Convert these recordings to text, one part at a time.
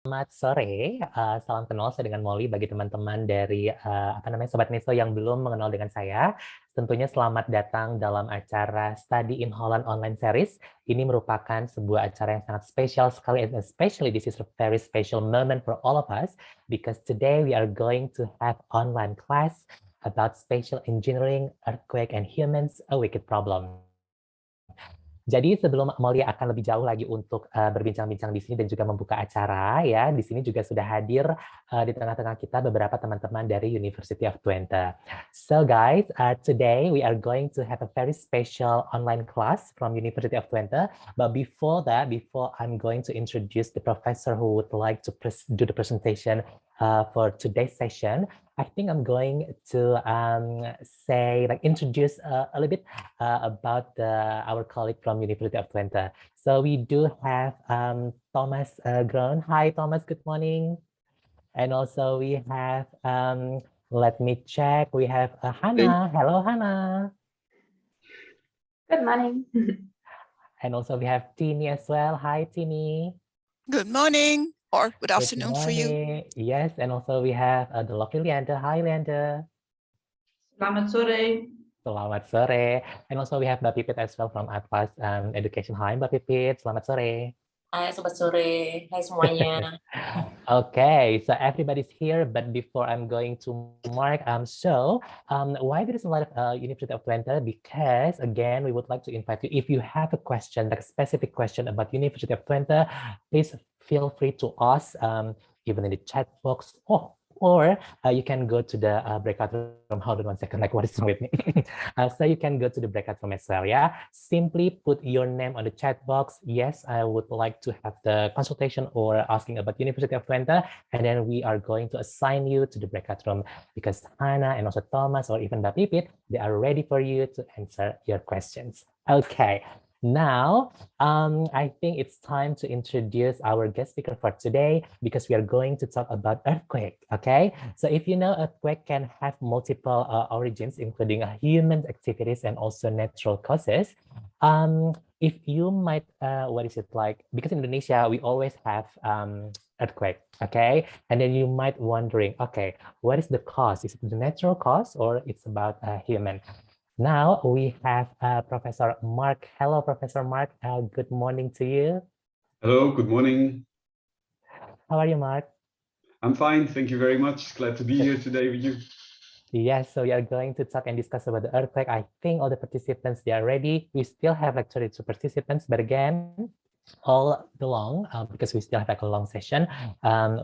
Selamat sore, salam kenal saya dengan Molly bagi teman-teman dari Sobat Miso yang belum mengenal dengan saya. Tentunya selamat datang dalam acara Study in Holland Online Series. Ini merupakan sebuah acara yang sangat spesial sekali, and especially this is a very special moment for all of us because today we are going to have online class about spatial engineering, earthquake, and humans, a wicked problem. Jadi sebelum Amalia akan lebih jauh lagi untuk berbincang-bincang di sini dan juga membuka acara ya, di sini juga sudah hadir di tengah-tengah kita beberapa teman-teman dari University of Twente. So guys, today we are going to have a very special online class from University of Twente. But before that, before I'm going to introduce the professor who would like to do the presentation for today's session, I think I'm going to introduce a little bit about our colleague from University of Twente. So we do have Thomas Groen. Hi, Thomas. Good morning. And also we have, let me check. We have Hannah. Hello, Hannah. Good morning. And also we have Tini as well. Hi, Tini. Good morning or good afternoon for you. Yes, and also we have the lovely Leander. Hi, Leander. Selamat sore. Selamat sore. And also we have Mbak Pipit as well from Atlas Education. Hi, Mbak Pipit. Selamat sore. Hai Sobat Sore, hai semuanya. Okay, so everybody's here, but before I'm going to Mark, why there is a lot of University of Twente? Because again, we would like to invite you, if you have a question, like a specific question about University of Twente, please feel free to ask, even in the chat box. Or you can go to the breakout room. Hold on one second, like what is wrong with me? So you can go to the breakout room as well, yeah? Simply put your name on the chat box. Yes, I would like to have the consultation or asking about University of Twente, and then we are going to assign you to the breakout room because Hannah and also Thomas or even Mbak Pipit, they are ready for you to answer your questions. Okay. Now, I think it's time to introduce our guest speaker for today because we are going to talk about earthquake, okay? So if you know, earthquake can have multiple origins, including human activities and also natural causes. If you might, because in Indonesia, we always have earthquake, okay? And then you might wondering, okay, what is the cause? Is it the natural cause or it's about human? Now we have Professor Mark. Hello, Professor Mark. Good morning to you. Hello, good morning. How are you, Mark? I'm fine, thank you very much. Glad to be here today with you. Yes, so we are going to talk and discuss about the earthquake. I think all the participants, they are ready. We still have like 32 participants, but again, all along, because we still have like a long session,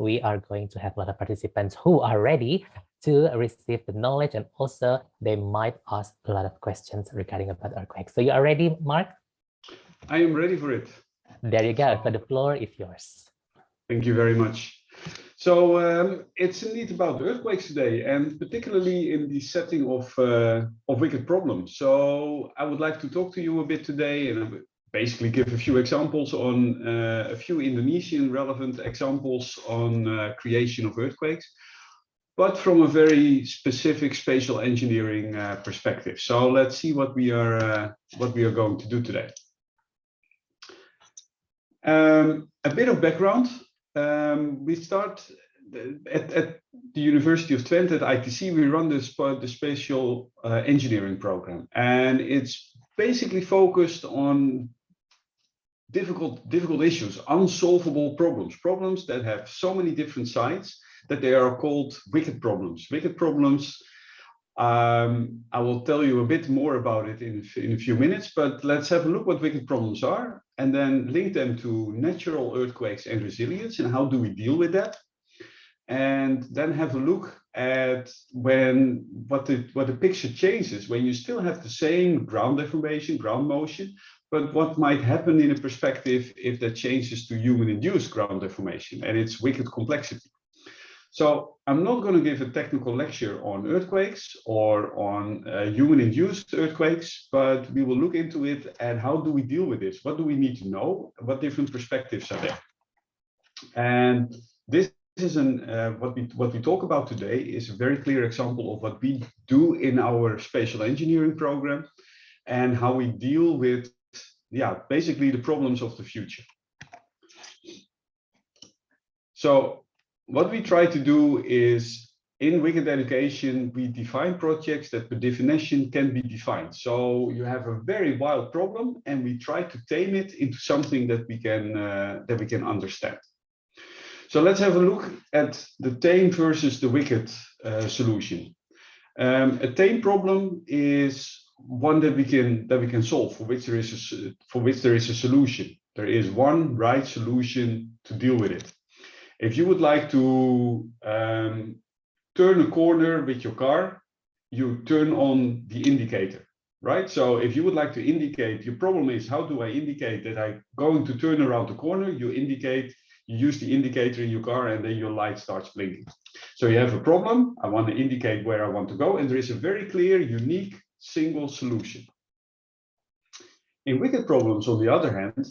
we are going to have a lot of participants who are ready to receive the knowledge, and also they might ask a lot of questions regarding about earthquake. So you are ready, Mark? I am ready for it. There you go. So the floor is yours. Thank you very much. So it's indeed about earthquakes today, and particularly in the setting of wicked problems. So I would like to talk to you a bit today and basically give a few examples on a few Indonesian relevant examples on creation of earthquakes, but from a very specific spatial engineering perspective. So let's see what we are going to do today. A bit of background. We start at the University of Twente at ITC. We run the spatial engineering program, and it's basically focused on difficult issues, unsolvable problems that have so many different sides that they are called wicked problems. Wicked problems, I will tell you a bit more about it in a few minutes, but let's have a look what wicked problems are and then link them to natural earthquakes and resilience and how do we deal with that. And then have a look at what the picture changes when you still have the same ground deformation, ground motion, but what might happen in a perspective if that changes to human-induced ground deformation and its wicked complexity. So I'm not going to give a technical lecture on earthquakes or on human-induced earthquakes, but we will look into it and how do we deal with this? What do we need to know? What different perspectives are there? And this is what we talk about today is a very clear example of what we do in our spatial engineering program and how we deal with, basically the problems of the future. So what we try to do is, in Wicked Education, we define projects that per definition can be defined. So you have a very wild problem, and we try to tame it into something that we can understand. So let's have a look at the tame versus the wicked solution. A tame problem is one that we can solve, for which there is a solution. There is one right solution to deal with it. If you would like to turn a corner with your car, you turn on the indicator, right? So if you would like to indicate, your problem is, how do I indicate that I'm going to turn around the corner? You use the indicator in your car, and then your light starts blinking. So you have a problem, I want to indicate where I want to go, and there is a very clear, unique, single solution. In wicked problems, on the other hand,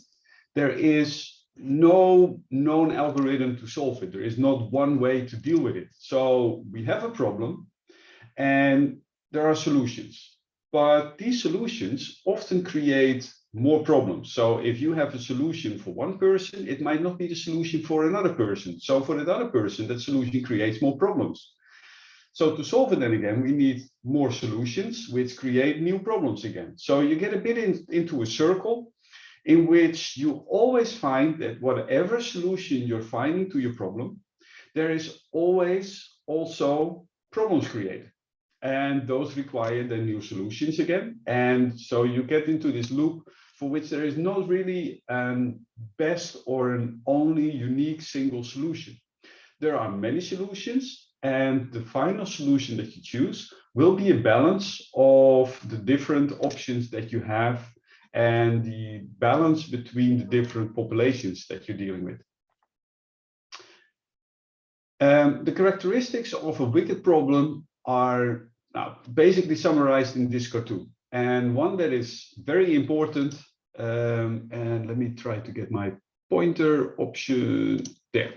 there is no known algorithm to solve it. There is not one way to deal with it. So we have a problem, and there are solutions. But these solutions often create more problems. So if you have a solution for one person, it might not be the solution for another person. So for that other person, that solution creates more problems. So to solve it then again, we need more solutions, which create new problems again. So you get a bit into a circle in which you always find that whatever solution you're finding to your problem, there is always also problems created. And those require then new solutions again. And so you get into this loop for which there is not really an best or an only unique single solution. There are many solutions, and the final solution that you choose will be a balance of the different options that you have and the balance between the different populations that you're dealing with. The characteristics of a wicked problem are basically summarized in this cartoon. And one that is very important, and let me try to get my pointer option there.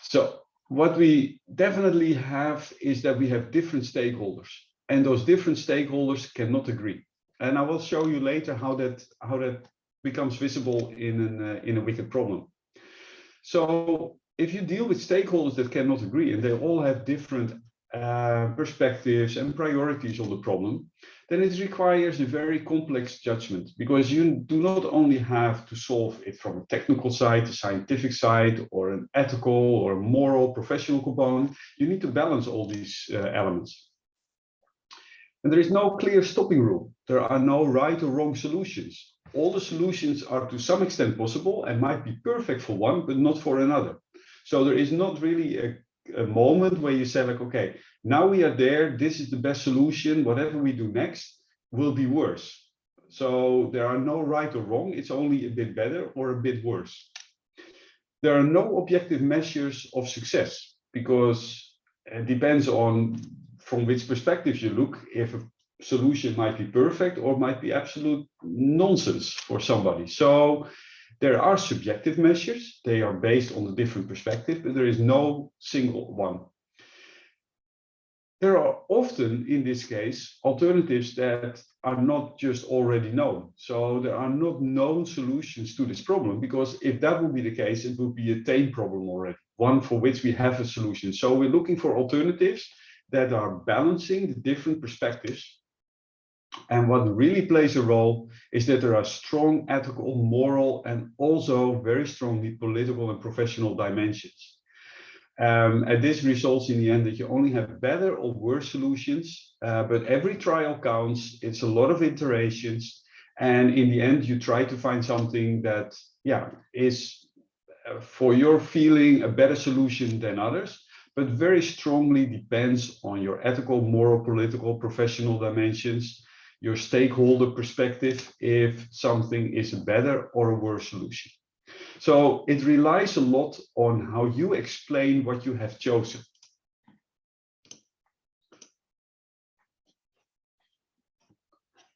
So what we definitely have is that we have different stakeholders, and those different stakeholders cannot agree. And I will show you later how that becomes visible in a wicked problem. So if you deal with stakeholders that cannot agree, and they all have different perspectives and priorities on the problem, then it requires a very complex judgment, because you do not only have to solve it from a technical side, a scientific side, or an ethical or a moral, professional component. You need to balance all these elements. And there is no clear stopping rule. There are no right or wrong solutions. All the solutions are to some extent possible and might be perfect for one, but not for another. So there is not really a moment where you say, like, okay, now we are there, this is the best solution, whatever we do next will be worse. So there are no right or wrong, it's only a bit better or a bit worse. There are no objective measures of success, because it depends on from which perspective you look, if a solution might be perfect or might be absolute nonsense for somebody. So there are subjective measures, they are based on a different perspective, but there is no single one. There are often, in this case, alternatives that are not just already known. So there are not known solutions to this problem, because if that would be the case, it would be a tame problem already, one for which we have a solution. So we're looking for alternatives that are balancing the different perspectives. And what really plays a role is that there are strong ethical, moral, and also very strongly political and professional dimensions. And this results in the end that you only have better or worse solutions, but every trial counts. It's a lot of iterations, and in the end you try to find something that is for your feeling a better solution than others, but very strongly depends on your ethical, moral, political, professional dimensions, your stakeholder perspective, if something is a better or a worse solution. So it relies a lot on how you explain what you have chosen.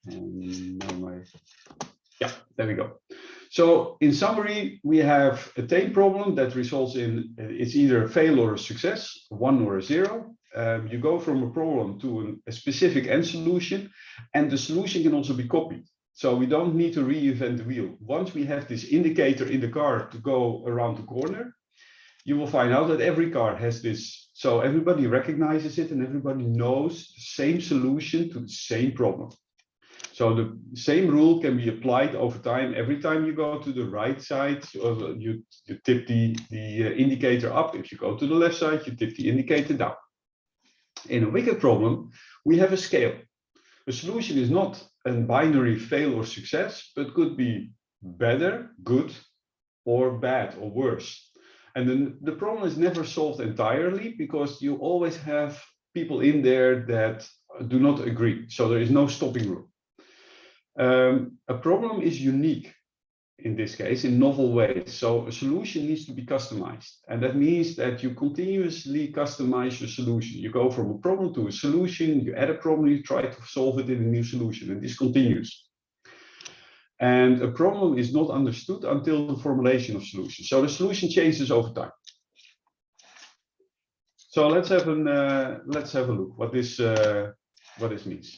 And there we go. So in summary, we have a tame problem that results in it's either a fail or a success, a 1 or a 0. You go from a problem to a specific end solution, and the solution can also be copied. So we don't need to reinvent the wheel. Once we have this indicator in the car to go around the corner, you will find out that every car has this. So everybody recognizes it and everybody knows the same solution to the same problem. So the same rule can be applied over time. Every time you go to the right side, you tip the indicator up. If you go to the left side, you tip the indicator down. In a wicked problem, we have a scale. A solution is not a binary fail or success, but could be better, good, or bad or worse. And then the problem is never solved entirely because you always have people in there that do not agree. So there is no stopping rule. A problem is unique in this case in novel ways. So a solution needs to be customized. And that means that you continuously customize your solution. You go from a problem to a solution, you add a problem, you try to solve it in a new solution, and this continues. And a problem is not understood until the formulation of solution. So the solution changes over time. So let's have a look what this means.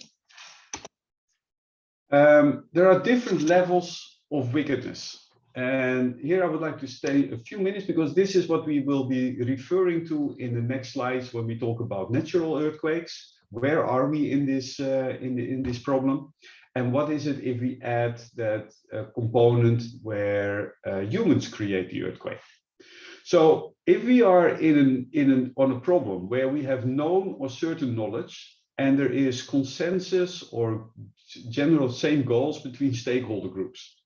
There are different levels of wickedness. And here I would like to stay a few minutes because this is what we will be referring to in the next slides when we talk about natural earthquakes. Where are we in this in this problem? And what is it if we add that component where humans create the earthquake? So if we are on a problem where we have known or certain knowledge and there is consensus or general same goals between stakeholder groups,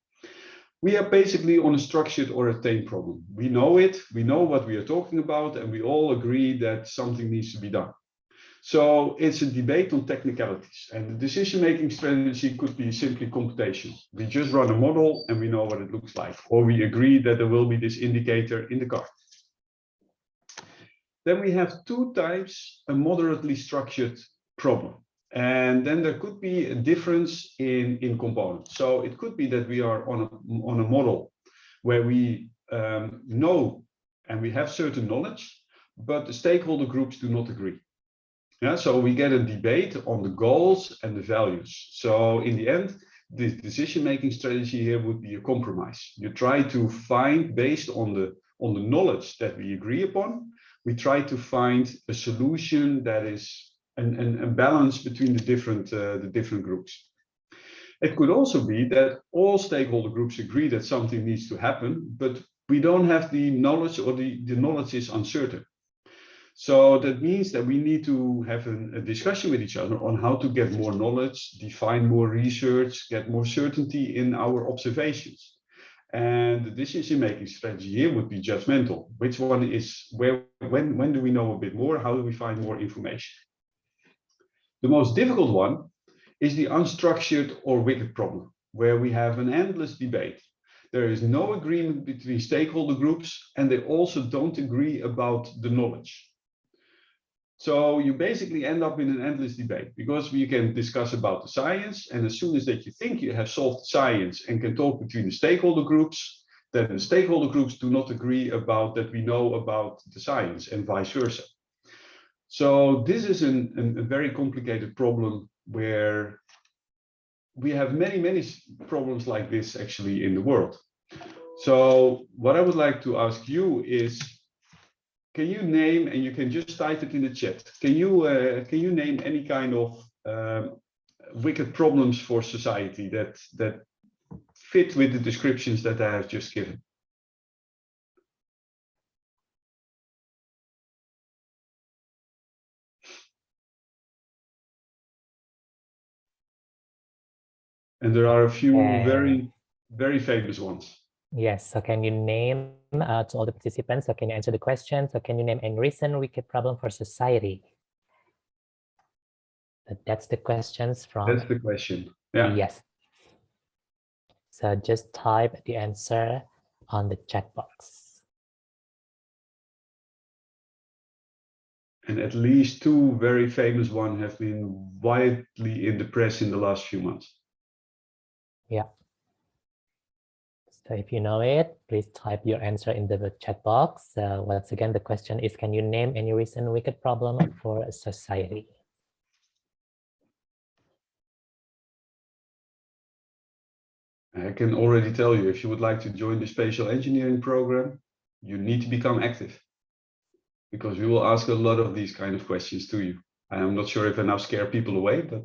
we are basically on a structured or attained problem. We know it, we know what we are talking about, and we all agree that something needs to be done. So it's a debate on technicalities, and the decision-making strategy could be simply computational. We just run a model and we know what it looks like, or we agree that there will be this indicator in the car. Then we have two types, a moderately structured problem. And then there could be a difference in components. So it could be that we are on a model where we know and we have certain knowledge, but the stakeholder groups do not agree. Yeah, so we get a debate on the goals and the values. So in the end, the decision-making strategy here would be a compromise. You try to find, based on the knowledge that we agree upon, we try to find a solution that is a balance between the different groups. It could also be that all stakeholder groups agree that something needs to happen, but we don't have the knowledge, or the knowledge is uncertain. So that means that we need to have a discussion with each other on how to get more knowledge, define more research, get more certainty in our observations. And the decision-making strategy here would be judgmental. Which one is where, when do we know a bit more? How do we find more information? The most difficult one is the unstructured or wicked problem, where we have an endless debate. There is no agreement between stakeholder groups, and they also don't agree about the knowledge. So you basically end up in an endless debate, because you can discuss about the science, and as soon as that you think you have solved science and can talk between the stakeholder groups, then the stakeholder groups do not agree about that we know about the science, and vice versa. So this is a very complicated problem where we have many problems like this actually in the world. So what I would like to ask you is, can you name, and you can just type it in the chat, can you name any kind of wicked problems for society that fit with the descriptions that I have just given? And there are a few very famous ones. Yes, so can you name to all the participants, so can you answer the question? So can you name any recent wicked problem for society? That's the questions from... That's the question, yeah. Yes. So just type the answer on the chat box. And at least two very famous ones have been widely in the press in the last few months. Yeah. So if you know it, please type your answer in the chat box. Once again, the question is, can you name any recent wicked problem for society? I can already tell you, if you would like to join the spatial engineering program, you need to become active. because we will ask a lot of these kind of questions to you. I'm not sure if I now scare people away, but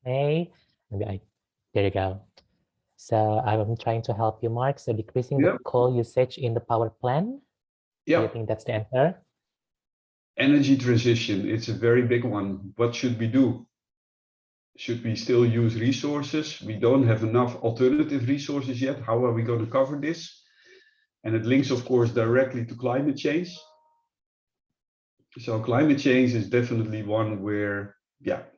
Okay, there you go. So I'm trying to help you, Mark. So decreasing the coal usage in the power plant. Do you think that's the answer? Energy transition, it's a very big one. What should we do? Should we still use resources? We don't have enough alternative resources yet. How are we going to cover this? And it links, of course, directly to climate change. So climate change is definitely one where,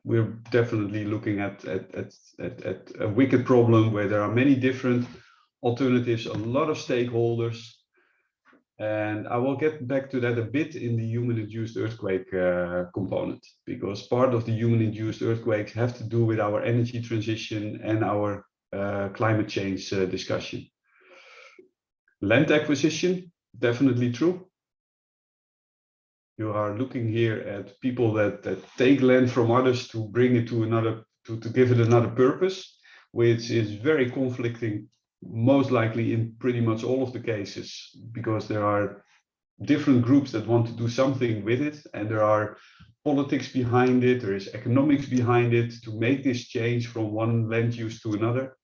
we're definitely looking at a wicked problem where there are many different alternatives, a lot of stakeholders. And I will get back to that a bit in the human-induced earthquake component, because part of the human-induced earthquakes have to do with our energy transition and our climate change discussion. Land acquisition, definitely true. You are looking here at people that take land from others to bring it to another, to give it another purpose, which is very conflicting, most likely in pretty much all of the cases, because there are different groups that want to do something with it, and there are politics behind it, there is economics behind it to make this change from one land use to another.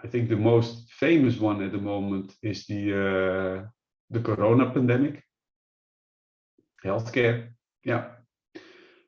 I think the most famous one at the moment is the corona pandemic. Healthcare,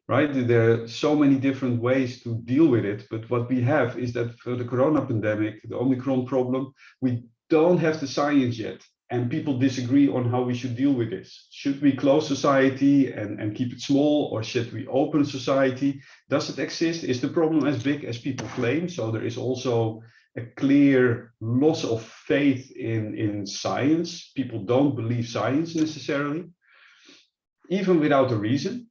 right? There are so many different ways to deal with it, but what we have is that for the corona pandemic, the Omicron problem, we don't have the science yet, and people disagree on how we should deal with this. Should we close society and keep it small, or should we open society? Does it exist? Is the problem as big as people claim? So there is also a clear loss of faith in science. People don't believe science necessarily, even without a reason.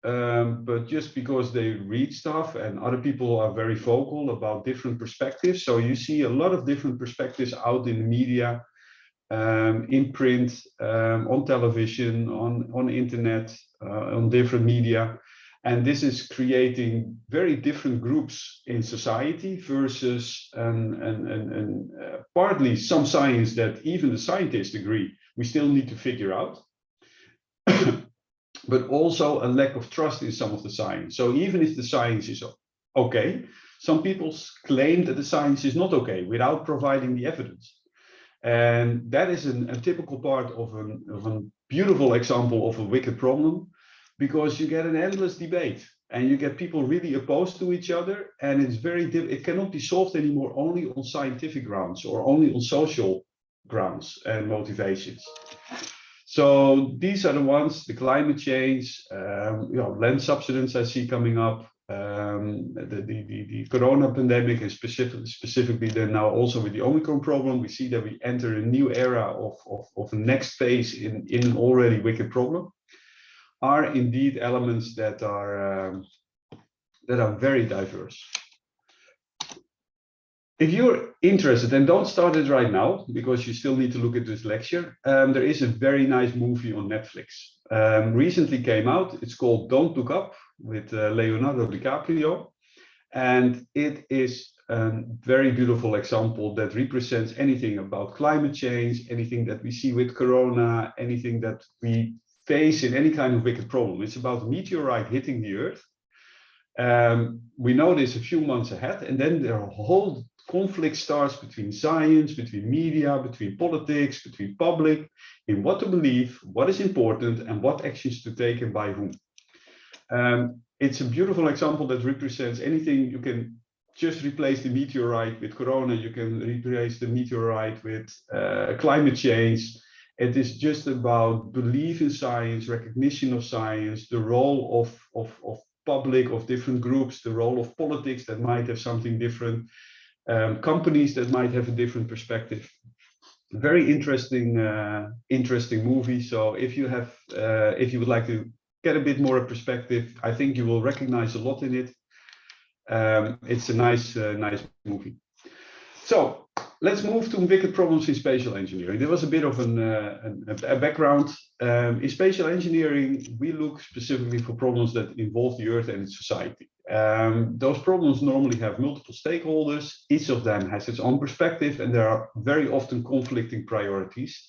But just because they read stuff, and other people are very vocal about different perspectives. So you see a lot of different perspectives out in the media, in print, on television, on internet, on different media. And this is creating very different groups in society versus partly some science that even the scientists agree we still need to figure out. But also a lack of trust in some of the science. So even if the science is okay, some people claim that the science is not okay without providing the evidence. And that is a typical part of a beautiful example of a wicked problem, because you get an endless debate and you get people really opposed to each other, and it's it cannot be solved anymore only on scientific grounds or only on social grounds and motivations. So these are the ones: the climate change, land subsidence I see coming up, the corona pandemic, and specifically then now also with the Omicron problem, we see that we enter a new era of a next phase in an already wicked problem, are indeed elements that are very diverse. If you're interested, and don't start it right now because you still need to look at this lecture, there is a very nice movie on Netflix. Recently came out. It's called Don't Look Up, with Leonardo DiCaprio. And it is a very beautiful example that represents anything about climate change, anything that we see with Corona, anything that we face in any kind of wicked problem. It's about a meteorite hitting the Earth. We know this a few months ahead, and then there are whole conflict starts between science, between media, between politics, between public, in what to believe, what is important, and what actions to take and by whom. It's a beautiful example that represents anything. You can just replace the meteorite with Corona, you can replace the meteorite with climate change. It is just about belief in science, recognition of science, the role of public, of different groups, the role of politics that might have something different, companies that might have a different perspective. Very interesting movie. So if you would like to get a bit more perspective, I think you will recognize a lot in it. It's a nice movie. So let's move to wicked problems in spatial engineering. There was a bit of a background. In spatial engineering, we look specifically for problems that involve the Earth and its society. Those problems normally have multiple stakeholders. Each of them has its own perspective, and there are very often conflicting priorities.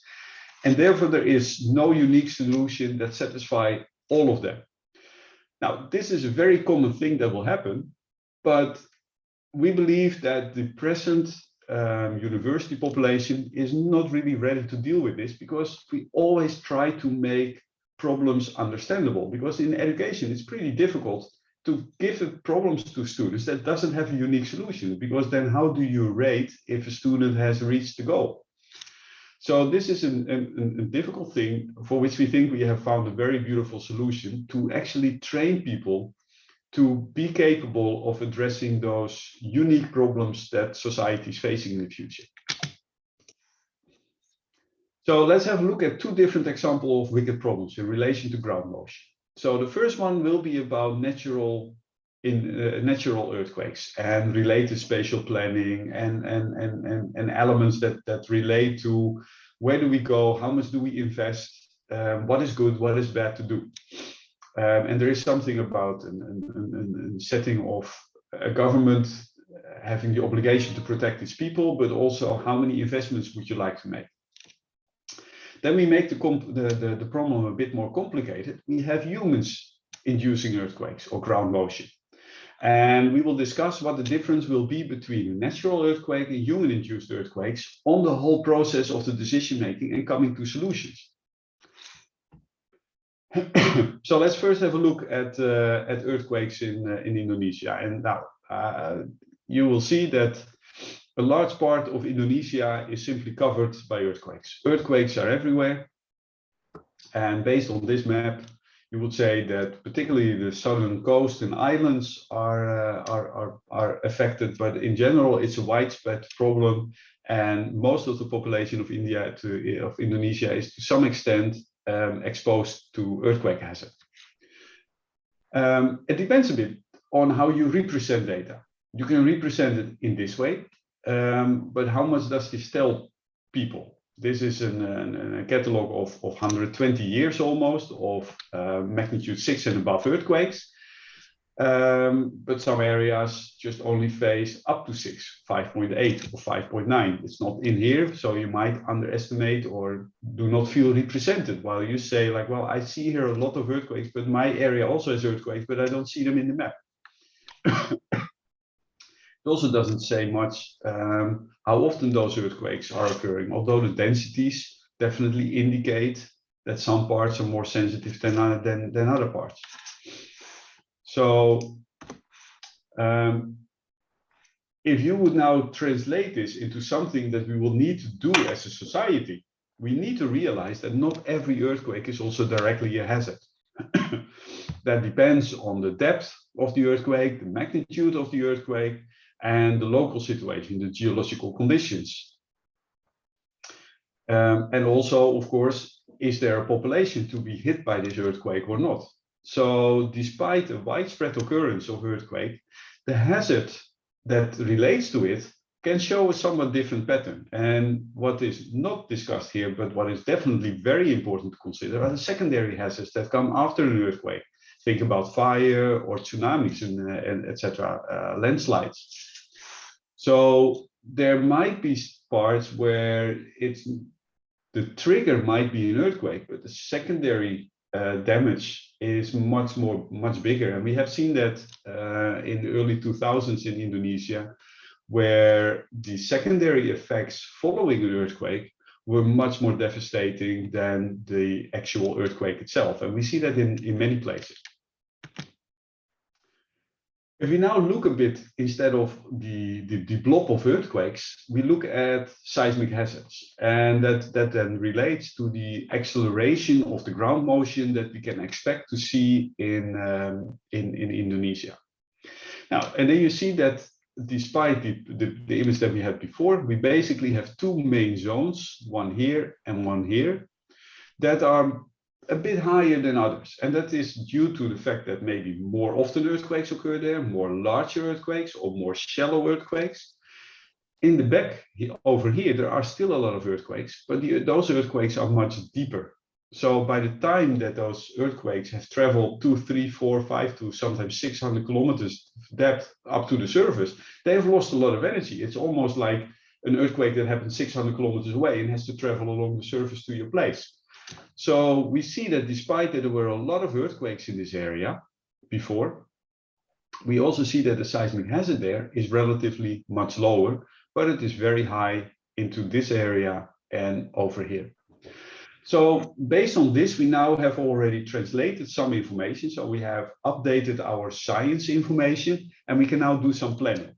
And therefore, there is no unique solution that satisfies all of them. Now, this is a very common thing that will happen, but we believe that the present university population is not really ready to deal with this, because we always try to make problems understandable. Because in education, it's pretty difficult to give problems to students that doesn't have a unique solution, because then how do you rate if a student has reached the goal? So this is a difficult thing for which we think we have found a very beautiful solution to actually train people to be capable of addressing those unique problems that society is facing in the future. So let's have a look at two different examples of wicked problems in relation to ground motion. So the first one will be about natural earthquakes and related spatial planning and elements that relate to where do we go, how much do we invest, what is good, what is bad to do. And there is something about a setting of a government having the obligation to protect its people, but also how many investments would you like to make. Then we make the problem a bit more complicated. We have humans inducing earthquakes or ground motion. And we will discuss what the difference will be between a natural earthquake and human-induced earthquakes on the whole process of the decision-making and coming to solutions. So let's first have a look at earthquakes in Indonesia. And now you will see that a large part of Indonesia is simply covered by earthquakes. Earthquakes are everywhere. And based on this map, you would say that particularly the southern coast and islands are affected, but in general, it's a widespread problem. And most of the population of Indonesia is to some extent exposed to earthquake hazard. It depends a bit on how you represent data. You can represent it in this way, but how much does this tell people? This is a catalog of 120 years almost of magnitude 6 and above earthquakes. But some areas just only face up to 6, 5.8 or 5.9. It's not in here, so you might underestimate or do not feel represented, while you say like, well, I see here a lot of earthquakes, but my area also has earthquakes, but I don't see them in the map. It also doesn't say much how often those earthquakes are occurring, although the densities definitely indicate that some parts are more sensitive than other parts. So if you would now translate this into something that we will need to do as a society, we need to realize that not every earthquake is also directly a hazard. That depends on the depth of the earthquake, the magnitude of the earthquake, and the local situation, the geological conditions. And also, of course, is there a population to be hit by this earthquake or not? So despite a widespread occurrence of earthquake, the hazard that relates to it can show a somewhat different pattern. And what is not discussed here, but what is definitely very important to consider, are the secondary hazards that come after an earthquake. Think about fire or tsunamis and etc., landslides. So there might be parts where the trigger might be an earthquake, but the secondary damage is much bigger. And we have seen that in the early 2000s in Indonesia, where the secondary effects following an earthquake were much more devastating than the actual earthquake itself. And we see that in many places. If we now look a bit, instead of the blob of earthquakes, we look at seismic hazards. And that then relates to the acceleration of the ground motion that we can expect to see in Indonesia. Now, and then you see that despite the image that we had before, we basically have two main zones, one here and one here, that are a bit higher than others. And that is due to the fact that maybe more often earthquakes occur there, more larger earthquakes or more shallow earthquakes. in the back over here, there are still a lot of earthquakes, but those earthquakes are much deeper. So by the time that those earthquakes have traveled 2, 3, 4, 5 to sometimes 600 kilometers depth up to the surface, they have lost a lot of energy. It's almost like an earthquake that happened 600 kilometers away and has to travel along the surface to your place. So we see that despite that there were a lot of earthquakes in this area before, we also see that the seismic hazard there is relatively much lower, but it is very high into this area and over here. So based on this, we now have already translated some information. So we have updated our science information, and we can now do some planning.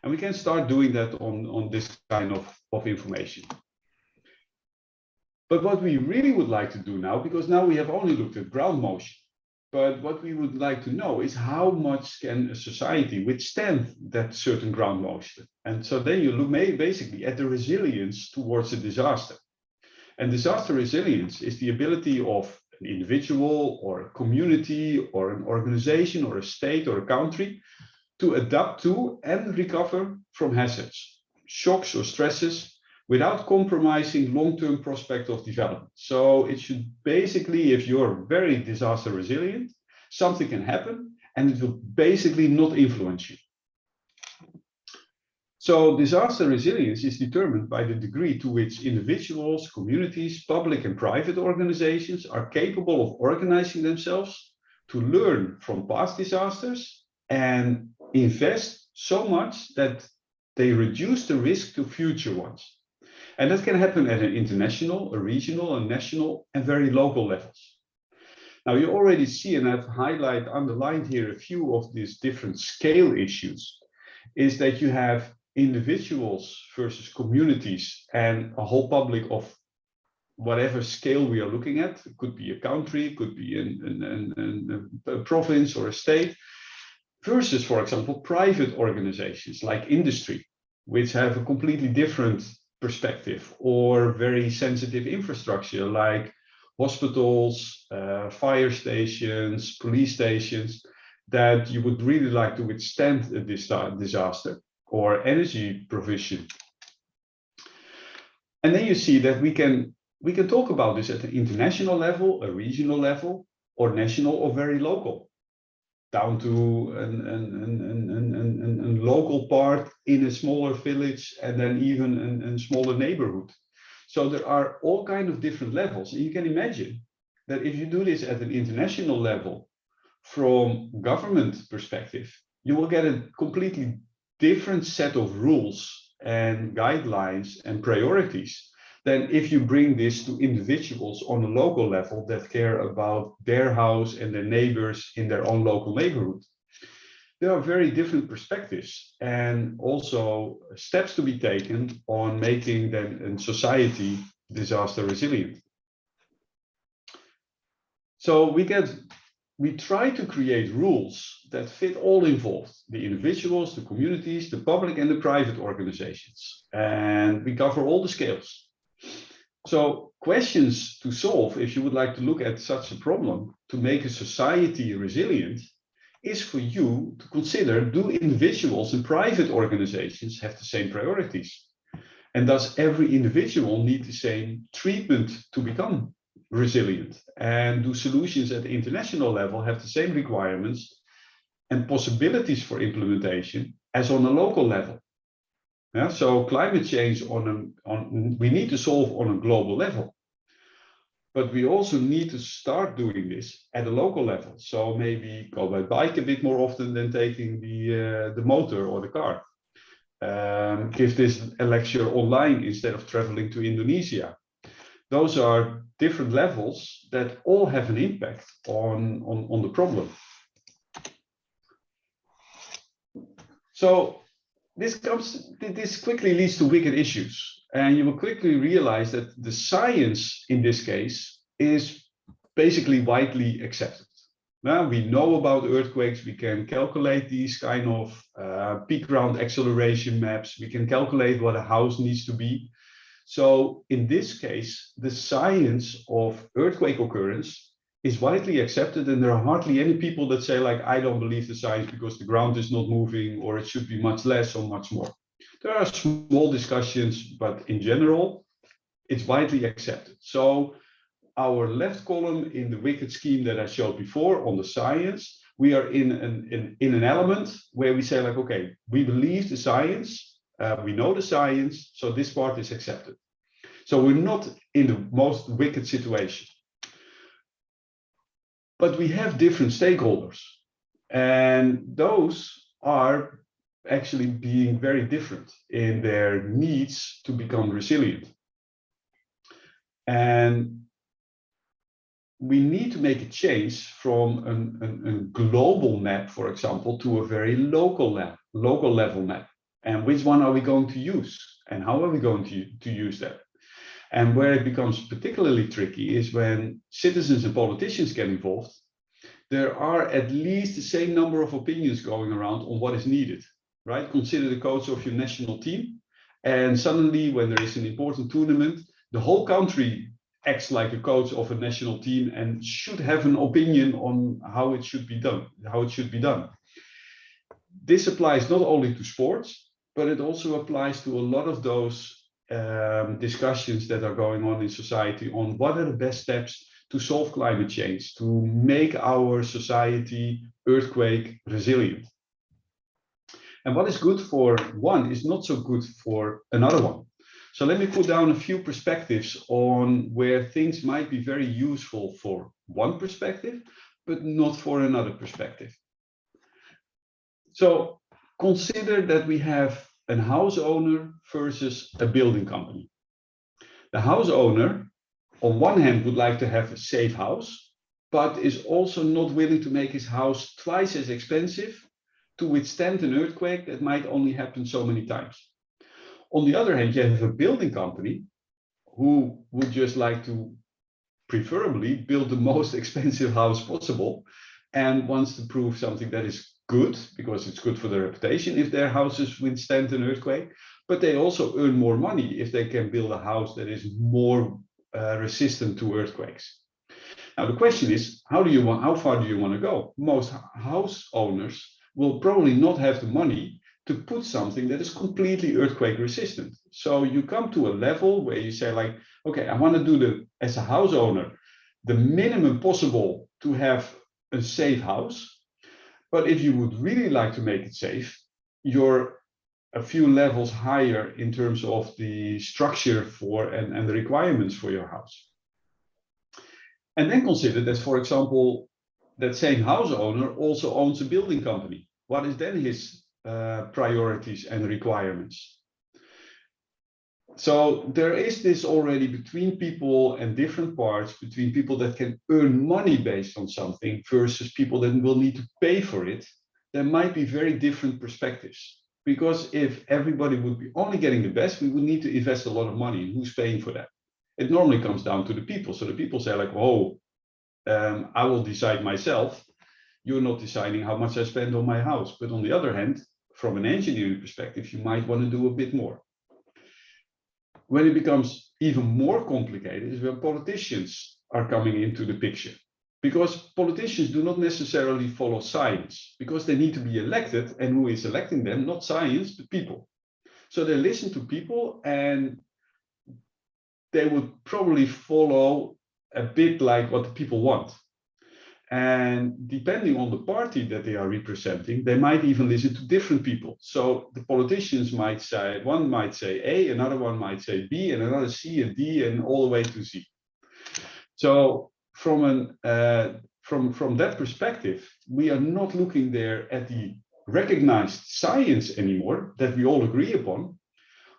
And we can start doing that on this kind of information. But what we really would like to do now, because now we have only looked at ground motion, but what we would like to know is how much can a society withstand that certain ground motion. And so then you look basically at the resilience towards a disaster. And disaster resilience is the ability of an individual or a community or an organization or a state or a country to adapt to and recover from hazards, shocks or stresses without compromising long-term prospect of development. So it should basically, if you're very disaster resilient, something can happen and it will basically not influence you. So disaster resilience is determined by the degree to which individuals, communities, public and private organizations are capable of organizing themselves to learn from past disasters and invest so much that they reduce the risk to future ones. And that can happen at an international, a regional, a national, and very local levels. Now you already see, and I've underlined here a few of these different scale issues, is that you have individuals versus communities and a whole public of whatever scale we are looking at. It could be a country, it could be a province or a state, versus, for example, private organizations like industry, which have a completely different perspective, or very sensitive infrastructure like hospitals, fire stations, police stations, that you would really like to withstand a disaster, or energy provision. And then you see that we can talk about this at an international level, a regional level, or national or very local, down to a local part in a smaller village, and then even a smaller neighborhood. So there are all kinds of different levels. And you can imagine that if you do this at an international level, from government perspective, you will get a completely different set of rules and guidelines and priorities than if you bring this to individuals on a local level that care about their house and their neighbors in their own local neighborhood. There are very different perspectives and also steps to be taken on making then a society disaster resilient. So we try to create rules that fit all involved, the individuals, the communities, the public and the private organizations. And we cover all the scales. So questions to solve, if you would like to look at such a problem, to make a society resilient, is for you to consider, do individuals and private organizations have the same priorities? And does every individual need the same treatment to become resilient? And do solutions at the international level have the same requirements and possibilities for implementation as on a local level? Yeah, so climate change we need to solve on a global level, but we also need to start doing this at a local level. So maybe go by bike a bit more often than taking the motor or the car. Give this a lecture online instead of traveling to Indonesia. Those are different levels that all have an impact on the problem. So this quickly leads to wicked issues, and you will quickly realize that the science in this case is basically widely accepted. Now we know about earthquakes, we can calculate these kind of peak ground acceleration maps, we can calculate what a house needs to be. So in this case, the science of earthquake occurrence is widely accepted, and there are hardly any people that say, like, I don't believe the science because the ground is not moving, or it should be much less or much more. There are small discussions, but in general, it's widely accepted. So our left column in the wicked scheme that I showed before on the science, we are in an element where we say like, okay, we believe the science, we know the science, so this part is accepted. So we're not in the most wicked situation. But we have different stakeholders, and those are actually being very different in their needs to become resilient. And we need to make a change from a global map, for example, to a very local level map. And which one are we going to use? And how are we going to use that? And where it becomes particularly tricky is when citizens and politicians get involved. There are at least the same number of opinions going around on what is needed, right? Consider the coach of your national team. And suddenly, when there is an important tournament, the whole country acts like a coach of a national team and should have an opinion on how it should be done. This applies not only to sports, but it also applies to a lot of those discussions that are going on in society on what are the best steps to solve climate change, to make our society earthquake resilient. And what is good for one is not so good for another one. So let me put down a few perspectives on where things might be very useful for one perspective, but not for another perspective. So consider that we have a house owner versus a building company. The house owner, on one hand, would like to have a safe house, but is also not willing to make his house twice as expensive to withstand an earthquake that might only happen so many times. On the other hand, you have a building company who would just like to preferably build the most expensive house possible and wants to prove something that is good because it's good for their reputation if their houses withstand an earthquake, but they also earn more money if they can build a house that is more resistant to earthquakes. Now the question is, how far do you want to go? Most house owners will probably not have the money to put something that is completely earthquake resistant. So you come to a level where you say like, okay, I want to do as a house owner, the minimum possible to have a safe house. But if you would really like to make it safe, you're a few levels higher in terms of the structure and the requirements for your house. And then consider that, for example, that same house owner also owns a building company. What is then his priorities and requirements? So there is this already between people and different parts, between people that can earn money based on something versus people that will need to pay for it. There might be very different perspectives. Because if everybody would be only getting the best, we would need to invest a lot of money. And who's paying for that? It normally comes down to the people. So the people say like, oh, I will decide myself. You're not deciding how much I spend on my house. But on the other hand, from an engineering perspective, you might want to do a bit more. When it becomes even more complicated is when politicians are coming into the picture. Because politicians do not necessarily follow science, because they need to be elected, and who is electing them? Not science, but people. So they listen to people, and they would probably follow a bit like what the people want. And depending on the party that they are representing, they might even listen to different people. So the politicians might say, one might say A, another one might say B, and another C and D, and all the way to Z. So from that perspective, we are not looking there at the recognized science anymore that we all agree upon,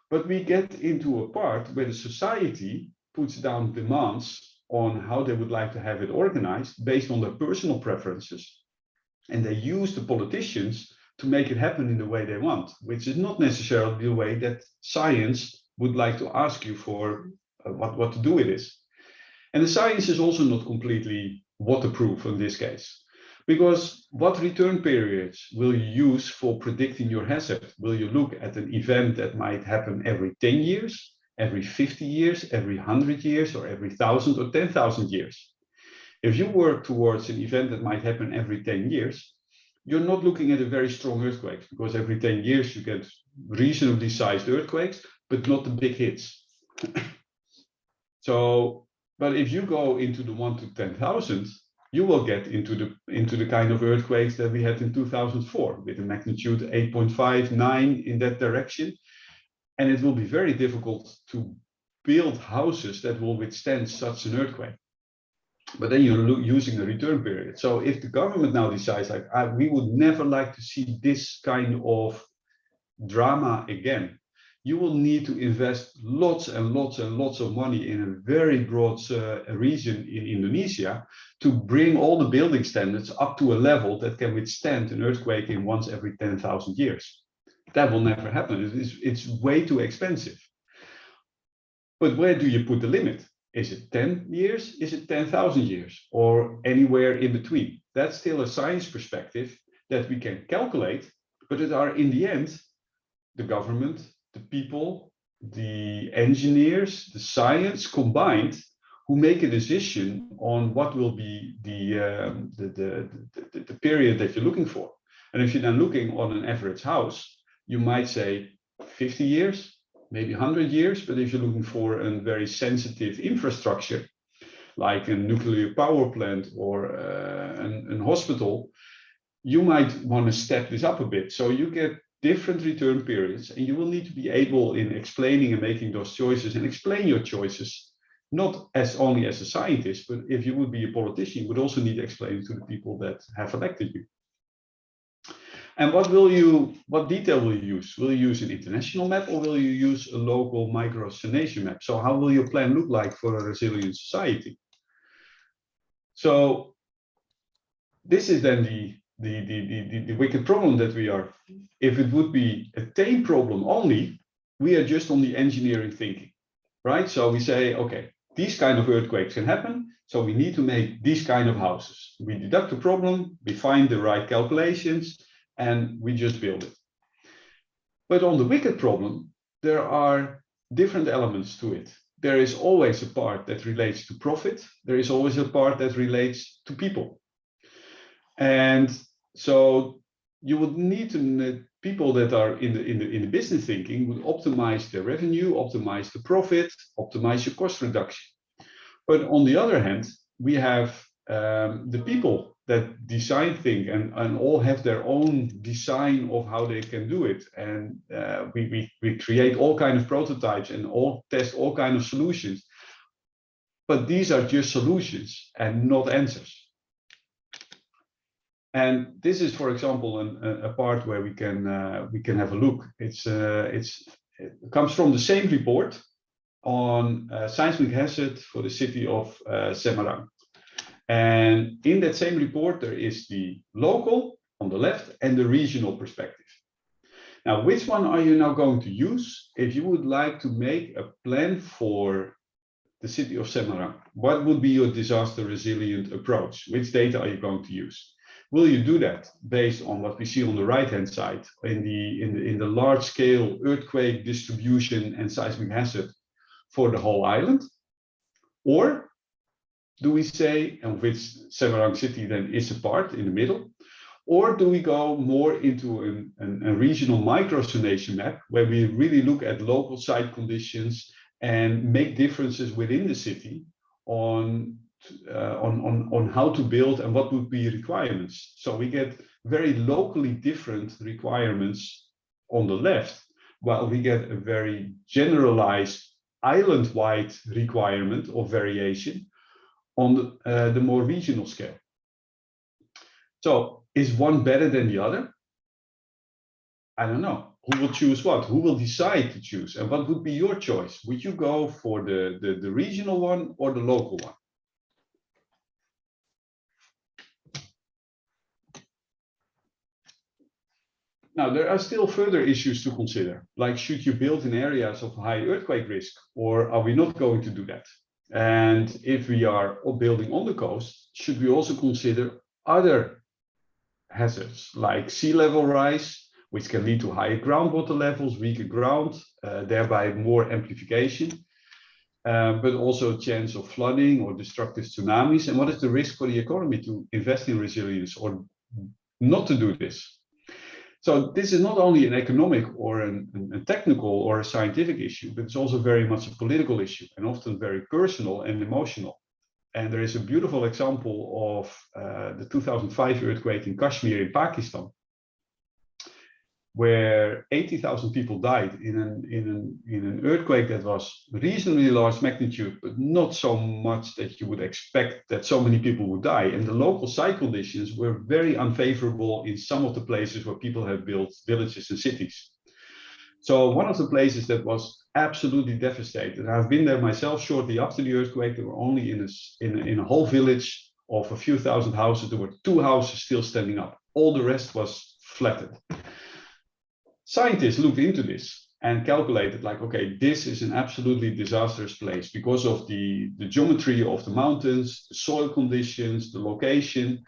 but we get into a part where the society puts down demands on how they would like to have it organized based on their personal preferences. And they use the politicians to make it happen in the way they want, which is not necessarily the way that science would like to ask you for what to do with this. And the science is also not completely waterproof in this case, because what return periods will you use for predicting your hazard? Will you look at an event that might happen every 10 years, every 50 years, every 100 years, or every 1,000 or 10,000 years? If you work towards an event that might happen every 10 years, you're not looking at a very strong earthquake, because every 10 years you get reasonably sized earthquakes, but not the big hits. So, but if you go into the 1 to 10,000, you will get into the kind of earthquakes that we had in 2004 with a magnitude 8.5, 9 in that direction. And it will be very difficult to build houses that will withstand such an earthquake. But then you're using a return period. So if the government now decides, like, we would never like to see this kind of drama again, you will need to invest lots and lots and lots of money in a very broad region in Indonesia to bring all the building standards up to a level that can withstand an earthquake in once every 10,000 years. That will never happen. It's way too expensive. But where do you put the limit? Is it 10 years? Is it 10,000 years? Or anywhere in between? That's still a science perspective that we can calculate, but it are in the end, the government, the people, the engineers, the science combined who make a decision on what will be the period that you're looking for. And if you're then looking on an average house, you might say 50 years, maybe 100 years, but if you're looking for a very sensitive infrastructure, like a nuclear power plant or a hospital, you might want to step this up a bit. So you get different return periods, and you will need to be able in explaining and making those choices and explain your choices, not as only as a scientist, but if you would be a politician, you would also need to explain it to the people that have elected you. And what detail will you use? Will you use an international map, or will you use a local micro-zonation map? So how will your plan look like for a resilient society? So this is then the wicked problem that we are. If it would be a tame problem only, we are just on the engineering thinking, right? So we say, okay, these kind of earthquakes can happen, so we need to make these kind of houses. We deduct the problem, we find the right calculations, and we just build it. But on the wicked problem, there are different elements to it. There is always a part that relates to profit. There is always a part that relates to people. And so you would need to, people that are in the business thinking would optimize their revenue, optimize the profit, optimize your cost reduction. But on the other hand, we have the people that design things and all have their own design of how they can do it. And we create all kinds of prototypes and all test all kinds of solutions. But these are just solutions and not answers. And this is, for example, a part where we can have a look. It comes from the same report on seismic hazard for the city of Semarang. And in that same report, there is the local on the left and the regional perspective. Now, which one are you now going to use if you would like to make a plan for the city of Semarang? What would be your disaster resilient approach? Which data are you going to use? Will you do that based on what we see on the right-hand side in the large-scale earthquake distribution and seismic hazard for the whole island? Or do we say, and which Semarang city then is a part in the middle? Or do we go more into a regional micro-zonation map where we really look at local site conditions and make differences within the city on how to build and what would be requirements? So we get very locally different requirements on the left, while we get a very generalized island-wide requirement of variation on the more regional scale. So is one better than the other? I don't know. Who will choose what? Who will decide to choose? And what would be your choice? Would you go for the regional one or the local one? Now, there are still further issues to consider, like should you build in areas of high earthquake risk, or are we not going to do that? And if we are building on the coast, should we also consider other hazards like sea level rise, which can lead to higher groundwater levels, weaker ground, thereby more amplification, but also a chance of flooding or destructive tsunamis? And what is the risk for the economy to invest in resilience or not to do this. So this is not only an economic or a technical or a scientific issue, but it's also very much a political issue and often very personal and emotional. And there is a beautiful example of the 2005 earthquake in Kashmir in Pakistan, where 80,000 people died in an earthquake that was reasonably large magnitude, but not so much that you would expect that so many people would die. And the local site conditions were very unfavorable in some of the places where people have built villages and cities. So one of the places that was absolutely devastated, I've been there myself shortly after the earthquake. There were only in a whole village of a few thousand houses, there were 2 houses still standing up. All the rest was flattened. Scientists looked into this and calculated like, okay, this is an absolutely disastrous place because of the geometry of the mountains, the soil conditions, the location.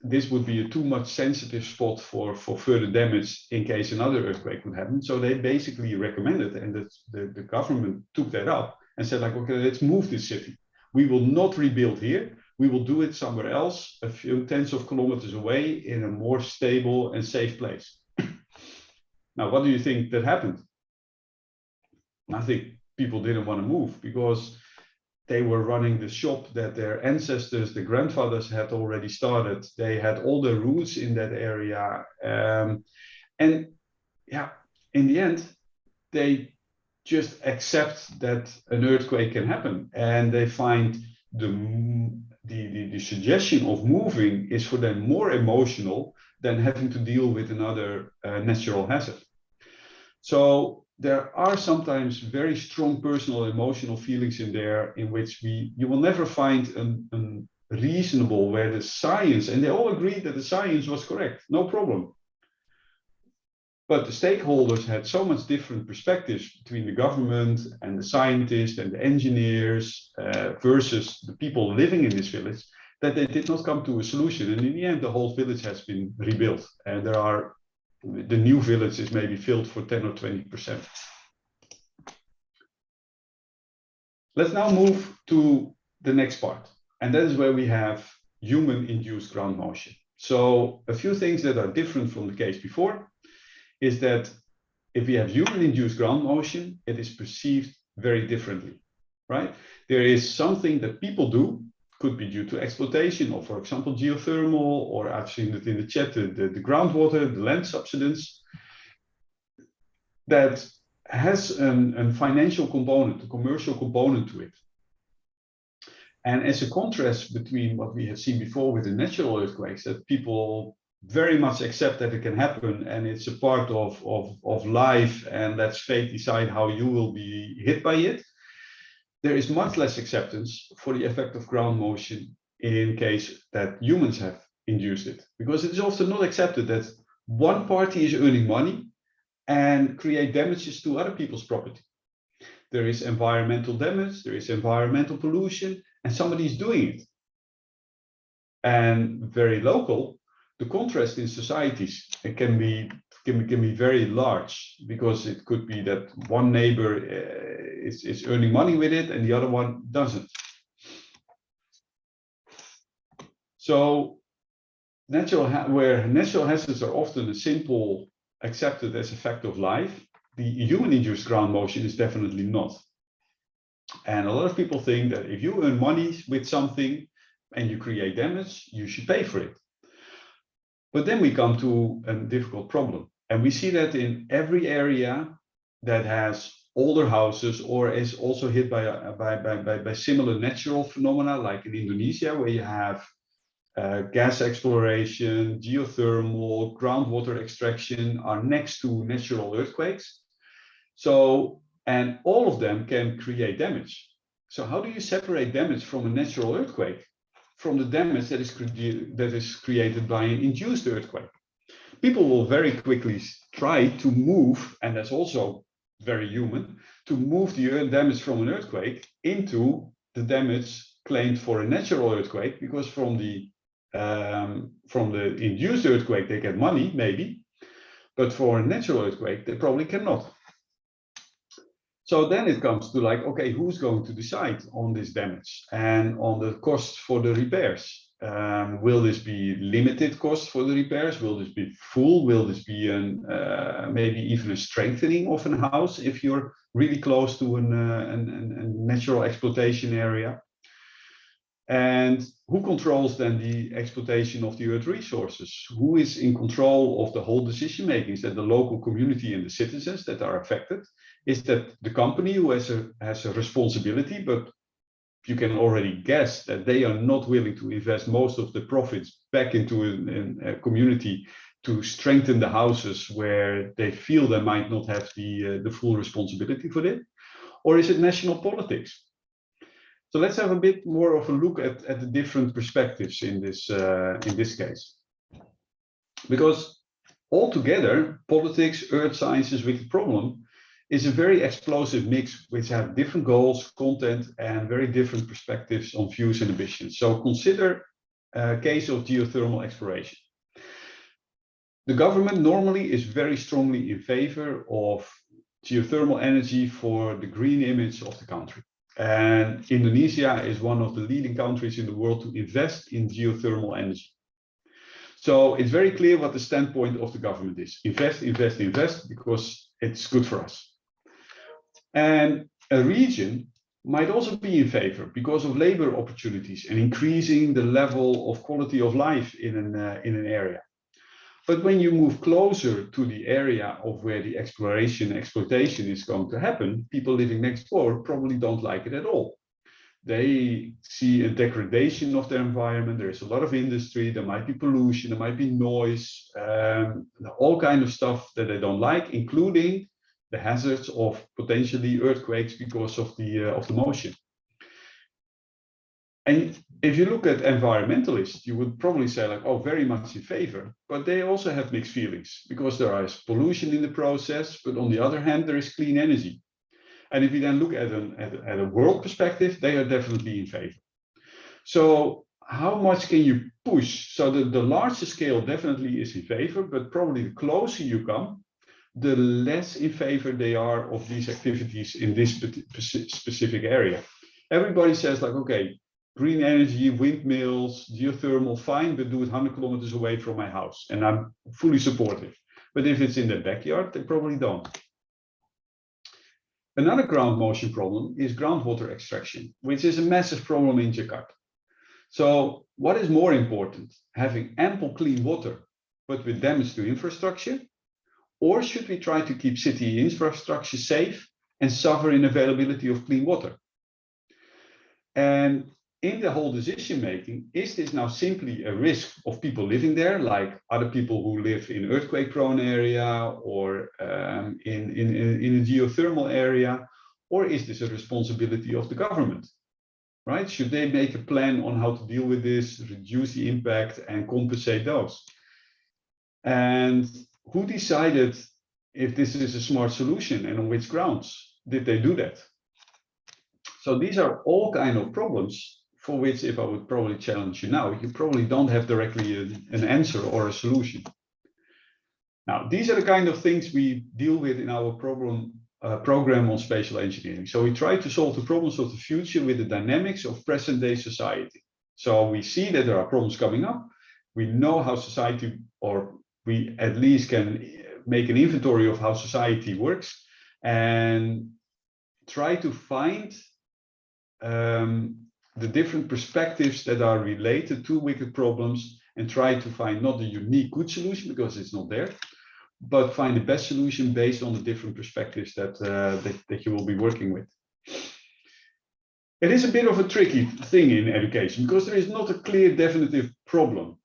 This would be a too much sensitive spot for further damage in case another earthquake would happen. So they basically recommended, and the government took that up and said like, okay, let's move this city. We will not rebuild here. We will do it somewhere else, a few tens of kilometers away in a more stable and safe place. Now, what do you think that happened? I think people didn't want to move because they were running the shop that their ancestors, the grandfathers had already started. They had all the roots in that area. And yeah, in the end, they just accept that an earthquake can happen. And they find the suggestion of moving is for them more emotional than having to deal with another natural hazard. So there are sometimes very strong personal emotional feelings in there in which you will never find a reasonable where the science, and they all agreed that the science was correct, no problem. But the stakeholders had so much different perspectives between the government and the scientists and the engineers versus the people living in this village that they did not come to a solution. And in the end, the whole village has been rebuilt. And the new village is maybe filled for 10 or 20%. Let's now move to the next part. And that is where we have human-induced ground motion. So a few things that are different from the case before is that if we have human-induced ground motion, it is perceived very differently, right? There is something that people do, could be due to exploitation or, for example, geothermal, or I've seen it in the chat, the groundwater, the land subsidence, that has a financial component, a commercial component to it. And as a contrast between what we have seen before with the natural earthquakes, that people very much accept that it can happen and it's a part of life and let's fate decide how you will be hit by it. There is much less acceptance for the effect of ground motion in case that humans have induced it, because it is often not accepted that one party is earning money and create damages to other people's property. There is environmental damage, there is environmental pollution, and somebody is doing it. And very local, the contrast in societies can be very large, because it could be that one neighbor is earning money with it and the other one doesn't. So where natural hazards are often a simple accepted as a fact of life, the human-induced ground motion is definitely not. And a lot of people think that if you earn money with something and you create damage, you should pay for it. But then we come to a difficult problem. And we see that in every area that has older houses or is also hit by similar natural phenomena, like in Indonesia, where you have gas exploration, geothermal, groundwater extraction are next to natural earthquakes. So, and all of them can create damage. So how do you separate damage from a natural earthquake from the damage that is created by an induced earthquake? People will very quickly try to move, and that's also very human, to move the damage from an earthquake into the damage claimed for a natural earthquake, because from the induced earthquake they get money, maybe, but for a natural earthquake they probably cannot. So then it comes to like, okay, who's going to decide on this damage and on the costs for the repairs? Will this be limited cost for the repairs? Will this be full? Will this be maybe even a strengthening of a house if you're really close to a natural exploitation area? And who controls then the exploitation of the earth resources? Who is in control of the whole decision making? Is that the local community and the citizens that are affected? Is that the company who has a responsibility, but you can already guess that they are not willing to invest most of the profits back into a community to strengthen the houses where they feel they might not have the full responsibility for it? Or is it national politics? So let's have a bit more of a look at the different perspectives in this case. Because altogether, politics, earth sciences, wicked problem is a very explosive mix which have different goals, content, and very different perspectives on views and ambitions. So consider a case of geothermal exploration. The government normally is very strongly in favor of geothermal energy for the green image of the country. And Indonesia is one of the leading countries in the world to invest in geothermal energy. So it's very clear what the standpoint of the government is. Invest, invest, invest, because it's good for us. And a region might also be in favor because of labor opportunities and increasing the level of quality of life in an area. But when you move closer to the area of where the exploitation is going to happen, people living next door probably don't like it at all. They see a degradation of their environment. There is a lot of industry. There might be pollution. There might be noise, all kind of stuff that they don't like, including the hazards of potentially earthquakes because of the motion. And if you look at environmentalists, you would probably say like, oh, very much in favor, but they also have mixed feelings because there is pollution in the process, but on the other hand, there is clean energy. And if you then look at a world perspective, they are definitely in favor. So how much can you push? So the larger scale definitely is in favor, but probably the closer you come, the less in favor they are of these activities in this specific area. Everybody says like, okay, green energy, windmills, geothermal, fine, but do it 100 kilometers away from my house. And I'm fully supportive. But if it's in their backyard, they probably don't. Another ground motion problem is groundwater extraction, which is a massive problem in Jakarta. So what is more important, having ample clean water, but with damage to infrastructure? Or should we try to keep city infrastructure safe and suffer in availability of clean water? And in the whole decision making, is this now simply a risk of people living there, like other people who live in earthquake prone area or in a geothermal area? Or is this a responsibility of the government, right? Should they make a plan on how to deal with this, reduce the impact and compensate those? And who decided if this is a smart solution and on which grounds did they do that? So these are all kind of problems for which, if I would probably challenge you now, you probably don't have directly an answer or a solution. Now, these are the kind of things we deal with in our program on spatial engineering. So we try to solve the problems of the future with the dynamics of present day society. So we see that there are problems coming up. We know how society, or we at least can make an inventory of how society works and try to find the different perspectives that are related to wicked problems and try to find not a unique good solution because it's not there, but find the best solution based on the different perspectives that you will be working with. It is a bit of a tricky thing in education because there is not a clear definitive problem,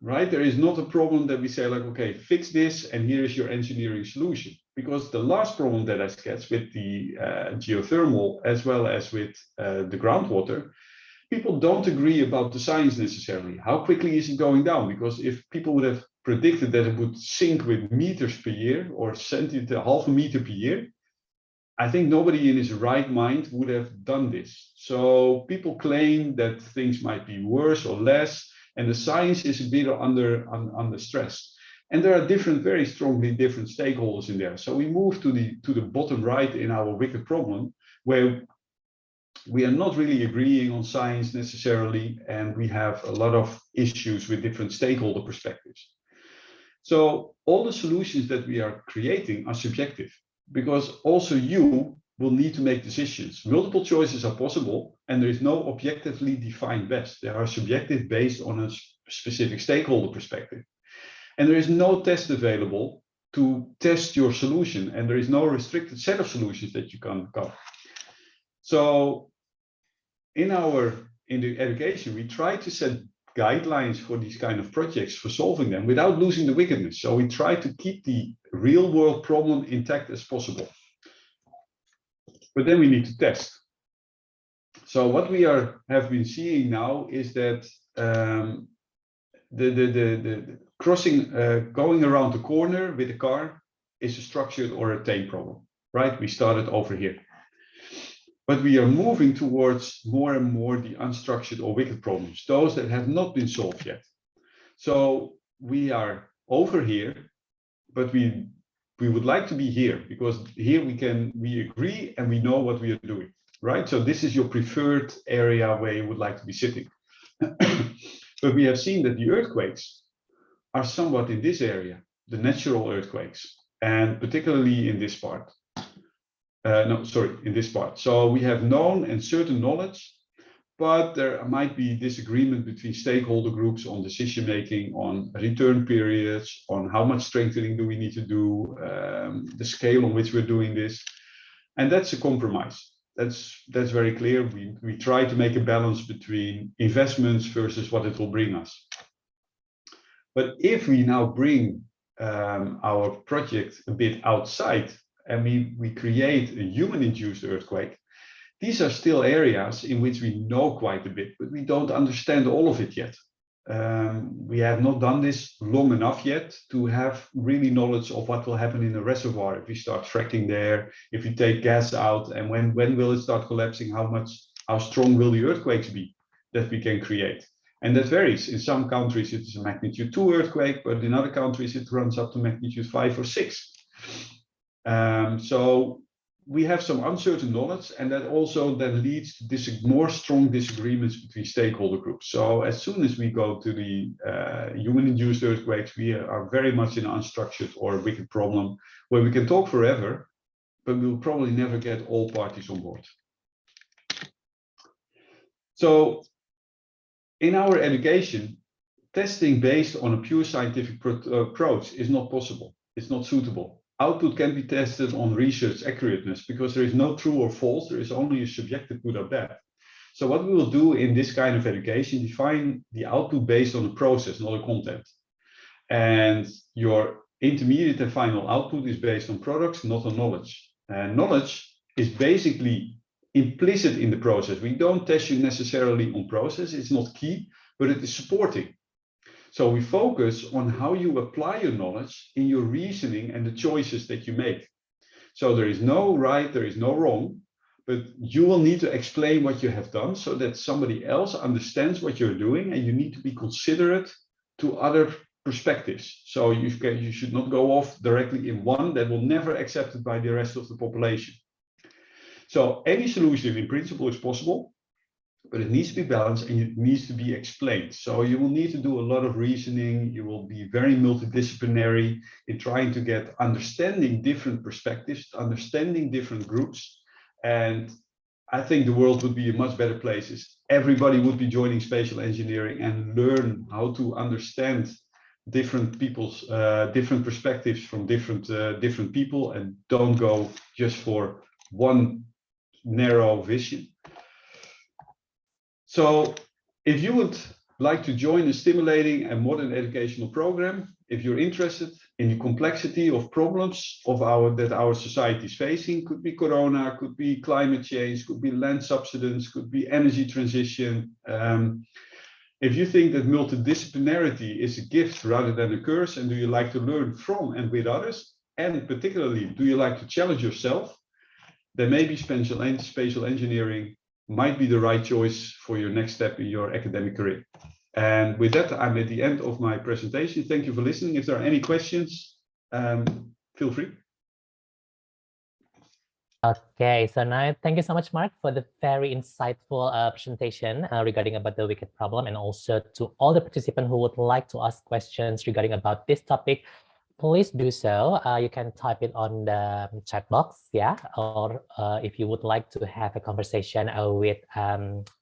right? There is not a problem that we say like, okay, fix this and here is your engineering solution. Because the last problem that I sketched with the geothermal as well as with the groundwater, people don't agree about the science necessarily. How quickly is it going down? Because if people would have predicted that it would sink with meters per year or half a meter per year, I think nobody in his right mind would have done this. So people claim that things might be worse or less, and the science is a bit under stress. And there are very strongly different stakeholders in there. So we move to the bottom right in our wicked problem, where we are not really agreeing on science necessarily, and we have a lot of issues with different stakeholder perspectives. So all the solutions that we are creating are subjective, because also you will need to make decisions. Multiple choices are possible, and there is no objectively defined best. They are subjective based on a specific stakeholder perspective. And there is no test available to test your solution, and there is no restricted set of solutions that you can cover. So in the education, we try to set guidelines for these kind of projects for solving them without losing the wickedness. So we try to keep the real world problem intact as possible. But then we need to test. So what we have been seeing now is that the crossing, going around the corner with a car is a structured or a tame problem, right? We started over here. But we are moving towards more and more the unstructured or wicked problems, those that have not been solved yet. So we are over here, but we would like to be here, because here we agree and we know what we are doing, right? So this is your preferred area where you would like to be sitting. But we have seen that the earthquakes are somewhat in this area, the natural earthquakes, and particularly in this part. In this part. So we have known and certain knowledge, but there might be disagreement between stakeholder groups on decision making, on return periods, on how much strengthening do we need to do, the scale on which we're doing this. And that's a compromise. That's very clear. We try to make a balance between investments versus what it will bring us. But if we now bring our project a bit outside, and we create a human-induced earthquake, these are still areas in which we know quite a bit, but we don't understand all of it yet. We have not done this long enough yet to have really knowledge of what will happen in a reservoir if we start fracking there, if we take gas out, and when will it start collapsing, how strong will the earthquakes be that we can create. And that varies. In some countries it's a magnitude 2 earthquake, but in other countries it runs up to magnitude 5 or 6. So we have some uncertain knowledge, and that also then leads to more strong disagreements between stakeholder groups. So as soon as we go to the human-induced earthquakes, we are very much in an unstructured or wicked problem where we can talk forever, but we'll probably never get all parties on board. So in our education, testing based on a pure scientific approach is not possible. It's not suitable. Output can be tested on research accurateness because there is no true or false, there is only a subjective good or bad. So what we will do in this kind of education, define the output based on a process, not a content. And your intermediate and final output is based on products, not on knowledge. And knowledge is basically implicit in the process. We don't test you necessarily on process, it's not key, but it is supporting. So we focus on how you apply your knowledge in your reasoning and the choices that you make. So there is no right, there is no wrong, but you will need to explain what you have done so that somebody else understands what you're doing, and you need to be considerate to other perspectives. So you should not go off directly in one that will never be accepted by the rest of the population. So any solution in principle is possible, but it needs to be balanced and it needs to be explained. So you will need to do a lot of reasoning. You will be very multidisciplinary in trying to get understanding different perspectives, understanding different groups. And I think the world would be a much better place if everybody would be joining spatial engineering and learn how to understand different people's different perspectives from different people, and don't go just for one narrow vision. So if you would like to join a stimulating and modern educational program, if you're interested in the complexity of problems that our society is facing, could be corona, could be climate change, could be land subsidence, could be energy transition. If you think that multidisciplinarity is a gift rather than a curse, and do you like to learn from and with others, and particularly do you like to challenge yourself, then maybe spatial engineering might be the right choice for your next step in your academic career. And with that, I'm at the end of my presentation. Thank you for listening. If there are any questions, feel free. Okay, so now thank you so much, Mark, for the very insightful presentation regarding about the wicked problem, and also to all the participants who would like to ask questions regarding about this topic. Please do so. You can type it on the chat box, yeah, or if you would like to have a conversation with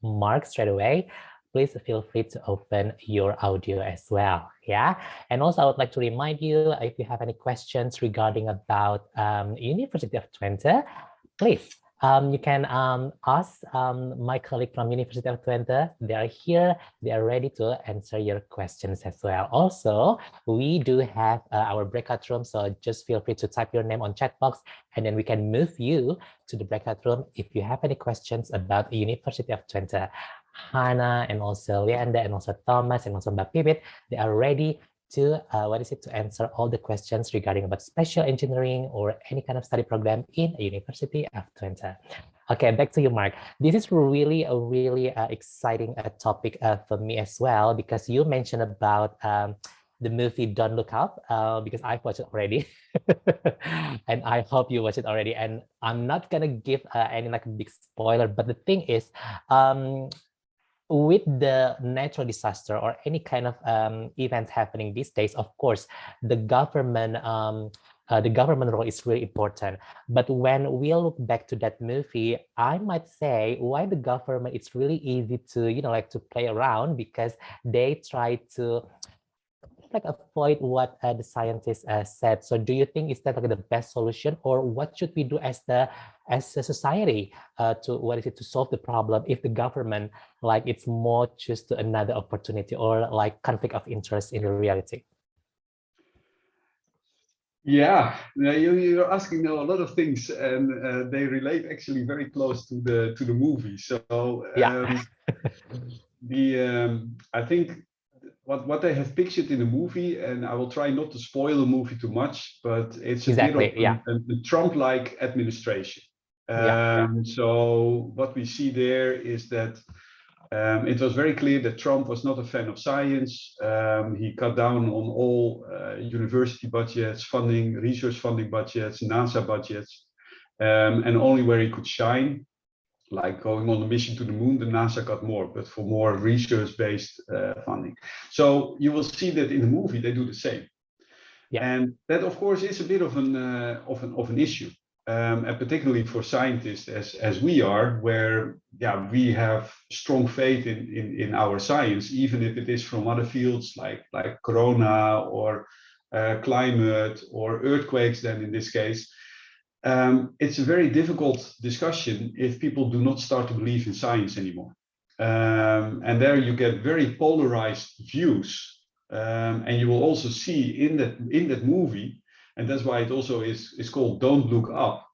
Mark straight away, please feel free to open your audio as well, yeah. And also I would like to remind you, if you have any questions regarding about University of Twente, please, you can ask my colleague from University of Twente. They are here. They are ready to answer your questions as well. Also, we do have our breakout room, so just feel free to type your name on chat box, and then we can move you to the breakout room if you have any questions about the University of Twente. Hannah and also Leander and also Thomas and also Mbak Pipit, they are ready to to answer all the questions regarding about spatial engineering or any kind of study program in a University of Twente. Okay, back to you, Mark. This is really a exciting topic for me as well, because you mentioned about the movie Don't Look Up, because I've watched it already. And I hope you watched it already. And I'm not gonna give any like big spoiler, but the thing is, with the natural disaster or any kind of events happening these days, of course, the government role is really important. But when we look back to that movie, I might say why the government, it's really easy to, like to play around, because they try to like avoid what the scientists said. So do you think is that like the best solution, or what should we do as a society to solve the problem if the government like it's more choose to another opportunity or like conflict of interest in the reality? Yeah, now you're asking now a lot of things, and they relate actually very close to the movie. So yeah. I think what they have pictured in the movie, and I will try not to spoil the movie too much, but it's a bit of a Trump-like administration. So what we see there is that it was very clear that Trump was not a fan of science. He cut down on all university budgets, funding, research funding budgets, NASA budgets, and only where he could shine, like going on a mission to the moon, the NASA got more, but for more research-based funding. So you will see that in the movie they do the same, and that of course is a bit of an issue, and particularly for scientists as we are, where we have strong faith in our science, even if it is from other fields like corona or climate or earthquakes. Then in this case, it's a very difficult discussion if people do not start to believe in science anymore. And there you get very polarized views. And you will also see in that movie, and that's why it also is called Don't Look Up.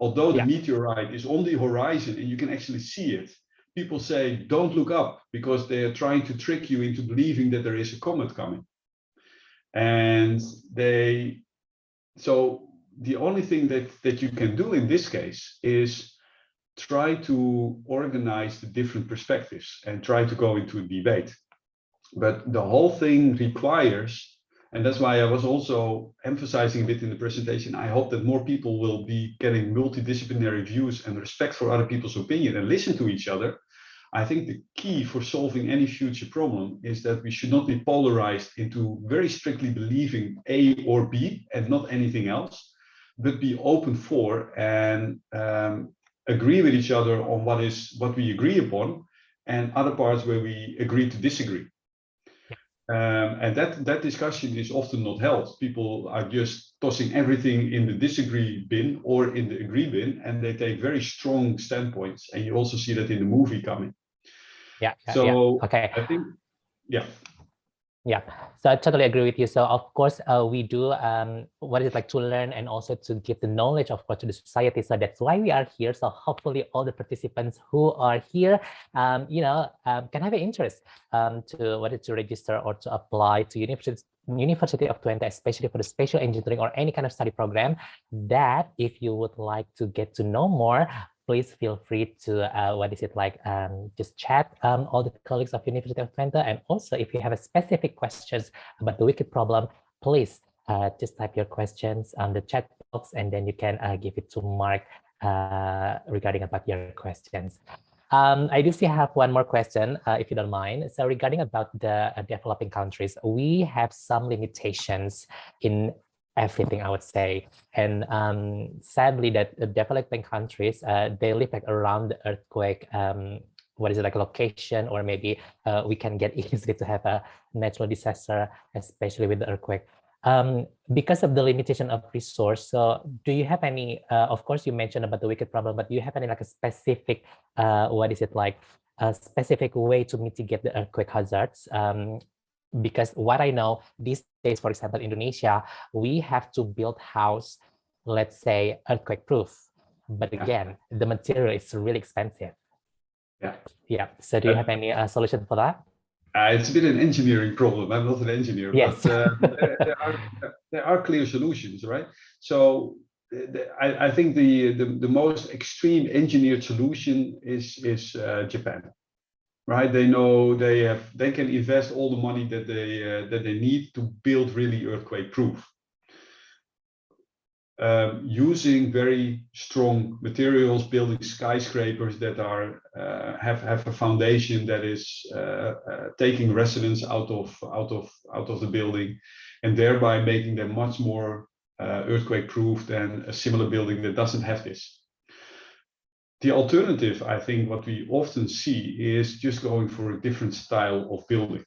Although the meteorite is on the horizon and you can actually see it, people say don't look up because they are trying to trick you into believing that there is a comet coming. And so the only thing that you can do in this case is try to organize the different perspectives and try to go into a debate. But the whole thing requires, and that's why I was also emphasizing a bit in the presentation, I hope that more people will be getting multidisciplinary views and respect for other people's opinion and listen to each other. I think the key for solving any future problem is that we should not be polarized into very strictly believing A or B and not anything else, but be open for and agree with each other on what we agree upon, and other parts where we agree to disagree. And that discussion is often not held. People are just tossing everything in the disagree bin or in the agree bin, and they take very strong standpoints. And you also see that in the movie coming. Okay. I think, Yeah, so I totally agree with you. So of course, we do what is it like to learn and also to give the knowledge, of course, to the society. So that's why we are here. So hopefully all the participants who are here, can have an interest to register or to apply to University of Twente, especially for the spatial engineering or any kind of study program. That if you would like to get to know more, please feel free to, just chat all the colleagues of University of Twente. And also, if you have a specific questions about the wicked problem, please just type your questions on the chat box, and then you can give it to Mark regarding about your questions. I do still have one more question, if you don't mind. So regarding about the developing countries, we have some limitations in everything, I would say. And sadly, that the developing countries, they live like around the earthquake, what is it, like location, or maybe we can get easily to have a natural disaster, especially with the earthquake. Because of the limitation of resource, so do you have any, of course you mentioned about the wicked problem, but do you have any like a specific, what is it, like a specific way to mitigate the earthquake hazards? Because what I know these days, for example, Indonesia, we have to build house, let's say earthquake proof, but again, the material is really expensive. Yeah. So do you have any solution for that? It's a bit an engineering problem. I'm not an engineer, yes. but there are clear solutions, right? So I think the most extreme engineered solution is Japan, right? They know they can invest all the money that they need to build really earthquake proof. Using very strong materials, building skyscrapers that are have a foundation that is taking resonance out of the building, and thereby making them much more earthquake proof than a similar building that doesn't have this. The alternative, I think, what we often see is just going for a different style of building,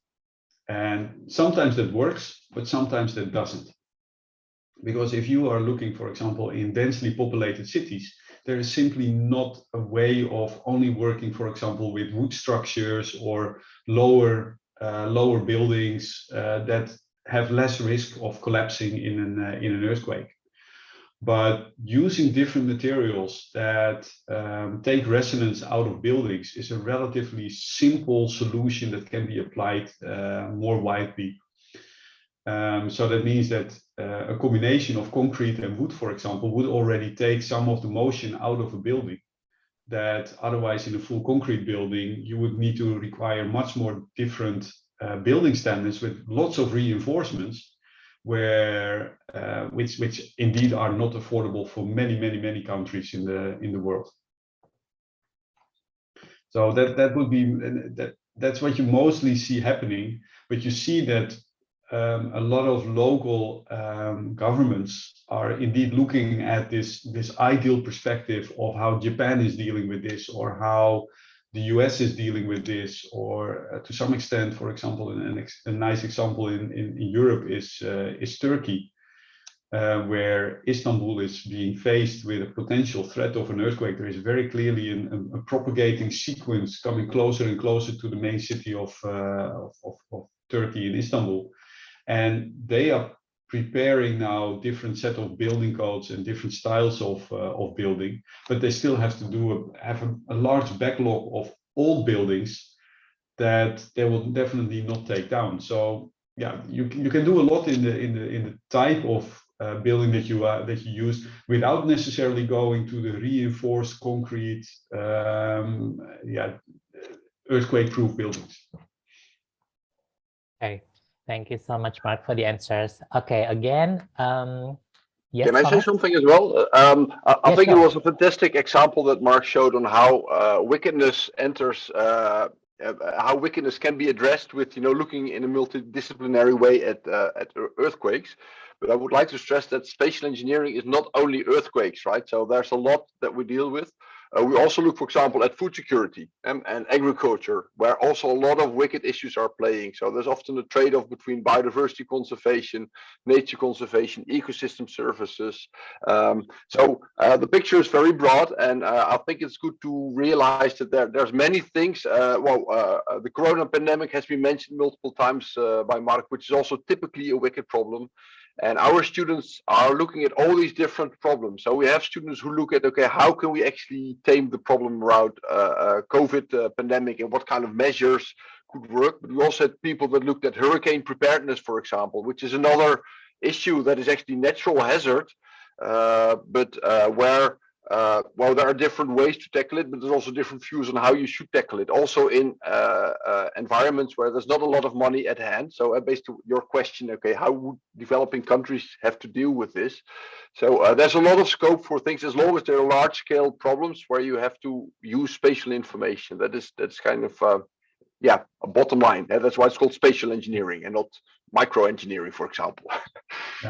and sometimes that works, but sometimes that doesn't. Because if you are looking, for example, in densely populated cities, there is simply not a way of only working, for example, with wood structures or lower buildings that have less risk of collapsing in an earthquake. But using different materials that take resonance out of buildings is a relatively simple solution that can be applied more widely. So that means that a combination of concrete and wood, for example, would already take some of the motion out of a building that otherwise in a full concrete building, you would need to require much more different building standards with lots of reinforcements, where which indeed are not affordable for many countries in the world. So that would be that's what you mostly see happening, but you see that a lot of local governments are indeed looking at this ideal perspective of how Japan is dealing with this, or how the US is dealing with this, or to some extent, for example, a nice example in Europe is Turkey, where Istanbul is being faced with a potential threat of an earthquake. There is very clearly a propagating sequence coming closer and closer to the main city of Turkey, in Istanbul. And they are preparing now different set of building codes and different styles of building, but they still have to have a large backlog of old buildings that they will definitely not take down. So yeah, you can do a lot in the type of building that you use without necessarily going to the reinforced concrete, earthquake-proof buildings. Okay. Thank you so much, Mark, for the answers. Okay, again, yes, can I say Thomas? something as well? I think sure. it was a fantastic example that Mark showed on how wickedness enters, how wickedness can be addressed with, looking in a multidisciplinary way at earthquakes. But I would like to stress that spatial engineering is not only earthquakes, right? So there's a lot that we deal with. We also look, for example, at food security and agriculture, where also a lot of wicked issues are playing. So there's often a trade-off between biodiversity conservation, nature conservation, ecosystem services. So the picture is very broad, and I think it's good to realize that there's many things. The corona pandemic has been mentioned multiple times by Mark, which is also typically a wicked problem. And our students are looking at all these different problems. So we have students who look at, okay, how can we actually tame the problem around COVID pandemic, and what kind of measures could work? But we also had people that looked at hurricane preparedness, for example, which is another issue that is actually natural hazard, but where well, there are different ways to tackle it, but there's also different views on how you should tackle it. Also in environments where there's not a lot of money at hand. So based on your question, okay, how would developing countries have to deal with this? So there's a lot of scope for things as long as there are large scale problems where you have to use spatial information. That's kind of yeah, a bottom line. That's why it's called spatial engineering and not micro engineering, for example.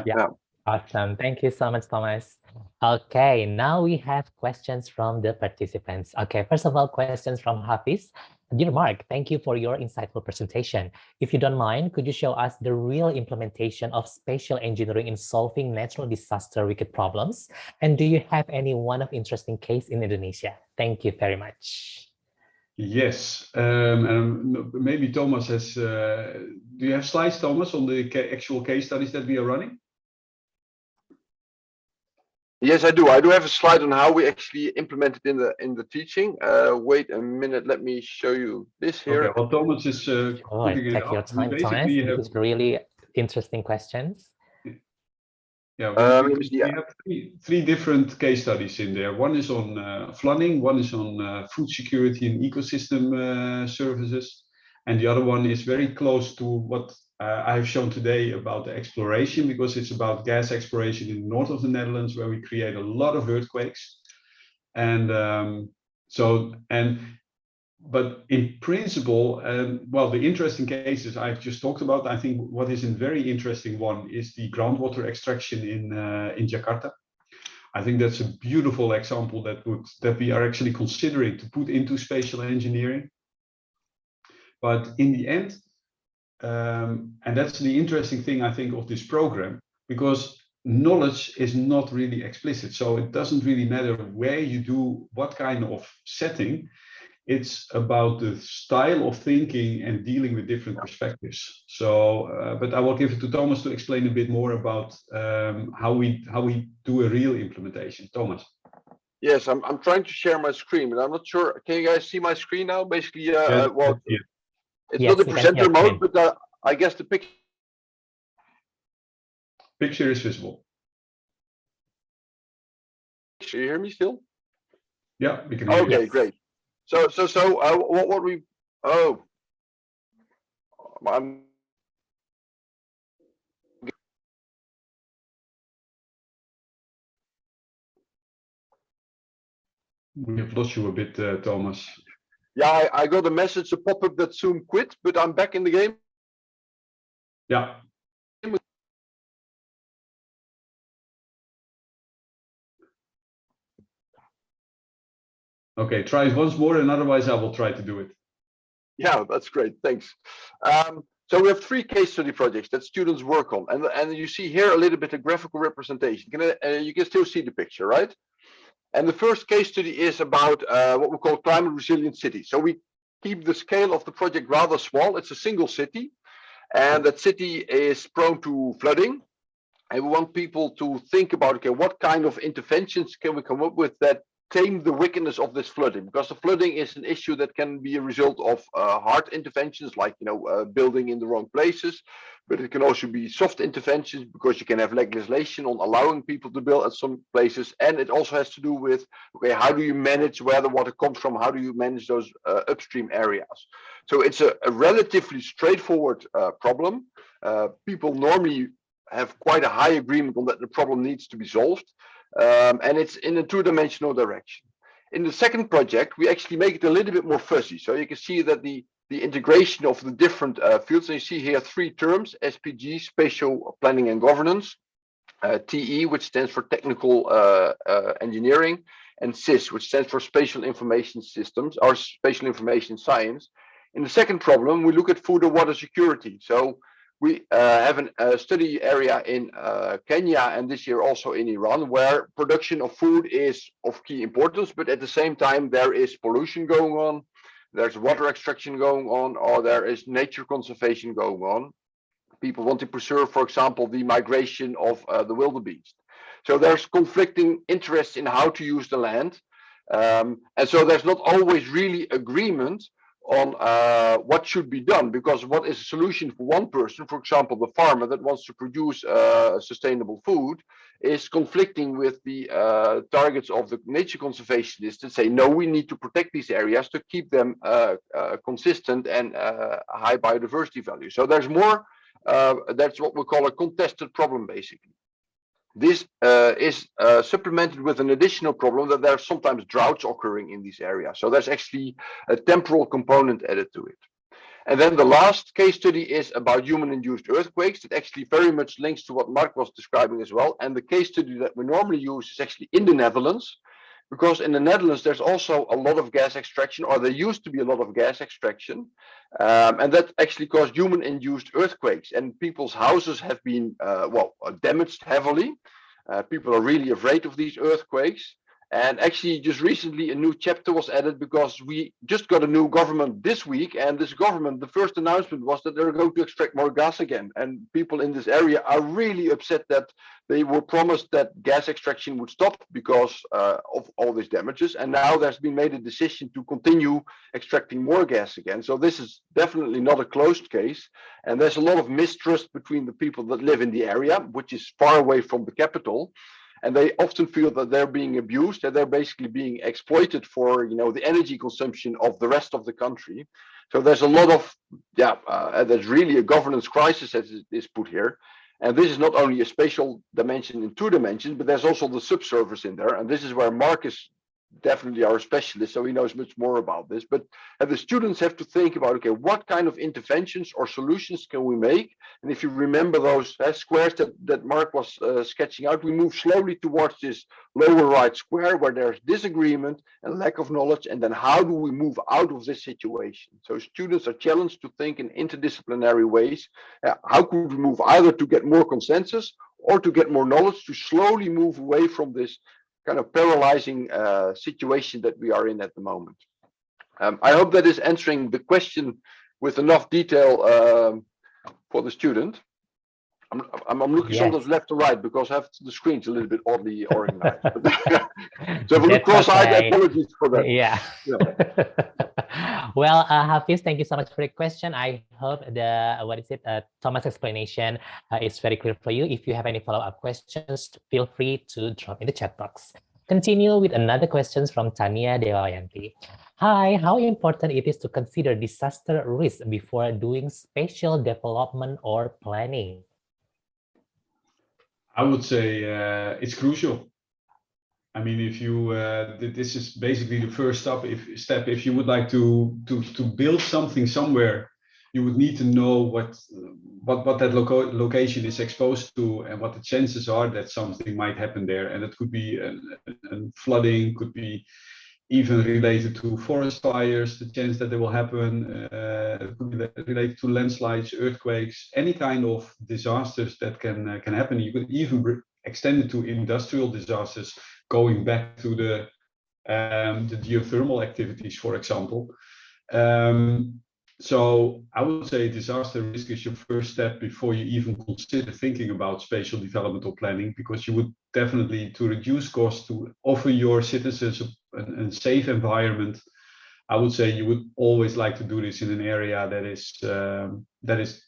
Yeah. Awesome. Thank you so much, Thomas. Okay, now we have questions from the participants. Okay, first of all, questions from Hafiz. Dear Mark, thank you for your insightful presentation. If you don't mind, could you show us the real implementation of spatial engineering in solving natural disaster wicked problems? And do you have any one of interesting case in Indonesia? Thank you very much. Yes, and maybe Thomas has, do you have slides, Thomas, on the actual case studies that we are running? Yes, I do. I do have a slide on how we actually implement it in the teaching. Wait a minute, let me show you this here. Okay, well, Thomas is putting it take your up. time, Thomas. This is really interesting questions. Yeah, Let me see, we have three different case studies in there. One is on flooding, one is on food security and ecosystem services, and the other one is very close to what I have shown today about the exploration, because it's about gas exploration in the north of the Netherlands, where we create a lot of earthquakes. And but in principle, well, the interesting cases I've just talked about, I think what is a very interesting one is the groundwater extraction in Jakarta. I think that's a beautiful example that we are actually considering to put into spatial engineering. But in the end, and that's the interesting thing, I think, of this program, because knowledge is not really explicit. So it doesn't really matter where you do what kind of setting. It's about the style of thinking and dealing with different perspectives. So, but I will give it to Thomas to explain a bit more about how we do a real implementation. Thomas. Yes, I'm trying to share my screen, but I'm not sure. Can you guys see my screen now? Basically, well, it's yes, not the presenter mode, but I guess the picture is visible. Do you hear me still? Yeah, we can hear you. Okay, great. So what we We have lost you a bit, Thomas. Yeah, I got a message, a pop-up that Zoom quit, but I'm back in the game. Yeah. Okay, try it once more, and otherwise I will try to do it. Yeah, that's great. Thanks. So we have 3 case study projects that students work on, and you see here a little bit of graphical representation. You can still see the picture, right? And the first case study is about what we call climate resilient cities. So we keep the scale of the project rather small. It's a single city, and that city is prone to flooding. And we want people to think about, okay, what kind of interventions can we come up with that tame the wickedness of this flooding, because the flooding is an issue that can be a result of hard interventions, like building in the wrong places, but it can also be soft interventions because you can have legislation on allowing people to build at some places, and it also has to do with, okay, how do you manage where the water comes from, how do you manage those upstream areas. So it's a relatively straightforward problem. People normally have quite a high agreement on that the problem needs to be solved. And it's in a 2-dimensional direction. In the second project, we actually make it a little bit more fuzzy. So you can see that the integration of the different fields, and you see here 3 terms: SPG, spatial planning and governance, TE, which stands for technical engineering, and SIS, which stands for spatial information systems, or spatial information science. In the second problem, we look at food and water security. So we have a study area in Kenya, and this year also in Iran, where production of food is of key importance, but at the same time there is pollution going on, there's water extraction going on, or there is nature conservation going on. People want to preserve, for example, the migration of the wildebeest. So there's conflicting interests in how to use the land, and so there's not always really agreement on what should be done, because what is a solution for one person, for example, the farmer that wants to produce sustainable food, is conflicting with the targets of the nature conservationists that say, no, we need to protect these areas to keep them consistent and high biodiversity value. So there's more, that's what we call a contested problem, basically. This is supplemented with an additional problem that there are sometimes droughts occurring in these areas. So there's actually a temporal component added to it. And then the last case study is about human-induced earthquakes. It actually very much links to what Mark was describing as well. And the case study that we normally use is actually in the Netherlands, because in the Netherlands, there's also a lot of gas extraction, or there used to be a lot of gas extraction. And that actually caused human-induced earthquakes, and people's houses have been damaged heavily. People are really afraid of these earthquakes. And actually, just recently, a new chapter was added because we just got a new government this week. And this government, the first announcement was that they're going to extract more gas again. And people in this area are really upset that they were promised that gas extraction would stop because of all these damages. And now there's been made a decision to continue extracting more gas again. So this is definitely not a closed case. And there's a lot of mistrust between the people that live in the area, which is far away from the capital. And they often feel that they're being abused, that they're basically being exploited for, the energy consumption of the rest of the country. So there's a lot of, there's really a governance crisis as is put here. And this is not only a spatial dimension in 2 dimensions, but there's also the subsurface in there. And this is where Mark is definitely our specialist, so he knows much more about this. But the students have to think about, okay, what kind of interventions or solutions can we make? And if you remember those squares that Mark was sketching out, we move slowly towards this lower right square where there's disagreement and lack of knowledge. And then how do we move out of this situation? So students are challenged to think in interdisciplinary ways. How could we move either to get more consensus or to get more knowledge, to slowly move away from this kind of paralyzing situation that we are in at the moment. I hope that is answering the question with enough detail for the student. I'm looking sometimes left to right because I have the screen's a little bit oddly organized. So if I look cross-eyed, apologies for that. Yeah. Well, Hafiz, thank you so much for the question. I hope Thomas' explanation is very clear for you. If you have any follow-up questions, feel free to drop in the chat box. Continue with another question from Tania Dewayanti. Hi, how important it is to consider disaster risk before doing spatial development or planning? I would say it's crucial. I mean, if you this is basically the first step. If you would like to build something somewhere, you would need to know what that location is exposed to and what the chances are that something might happen there. And it could be a flooding, could be even related to forest fires, the chance that they will happen, it could be related to landslides, earthquakes, any kind of disasters that can happen. You could even extend it to industrial disasters, going back to the geothermal activities, for example. So I would say disaster risk is your first step before you even consider thinking about spatial development or planning, because you would definitely, to reduce costs, to offer your citizens a safe environment, I would say you would always like to do this in an area that is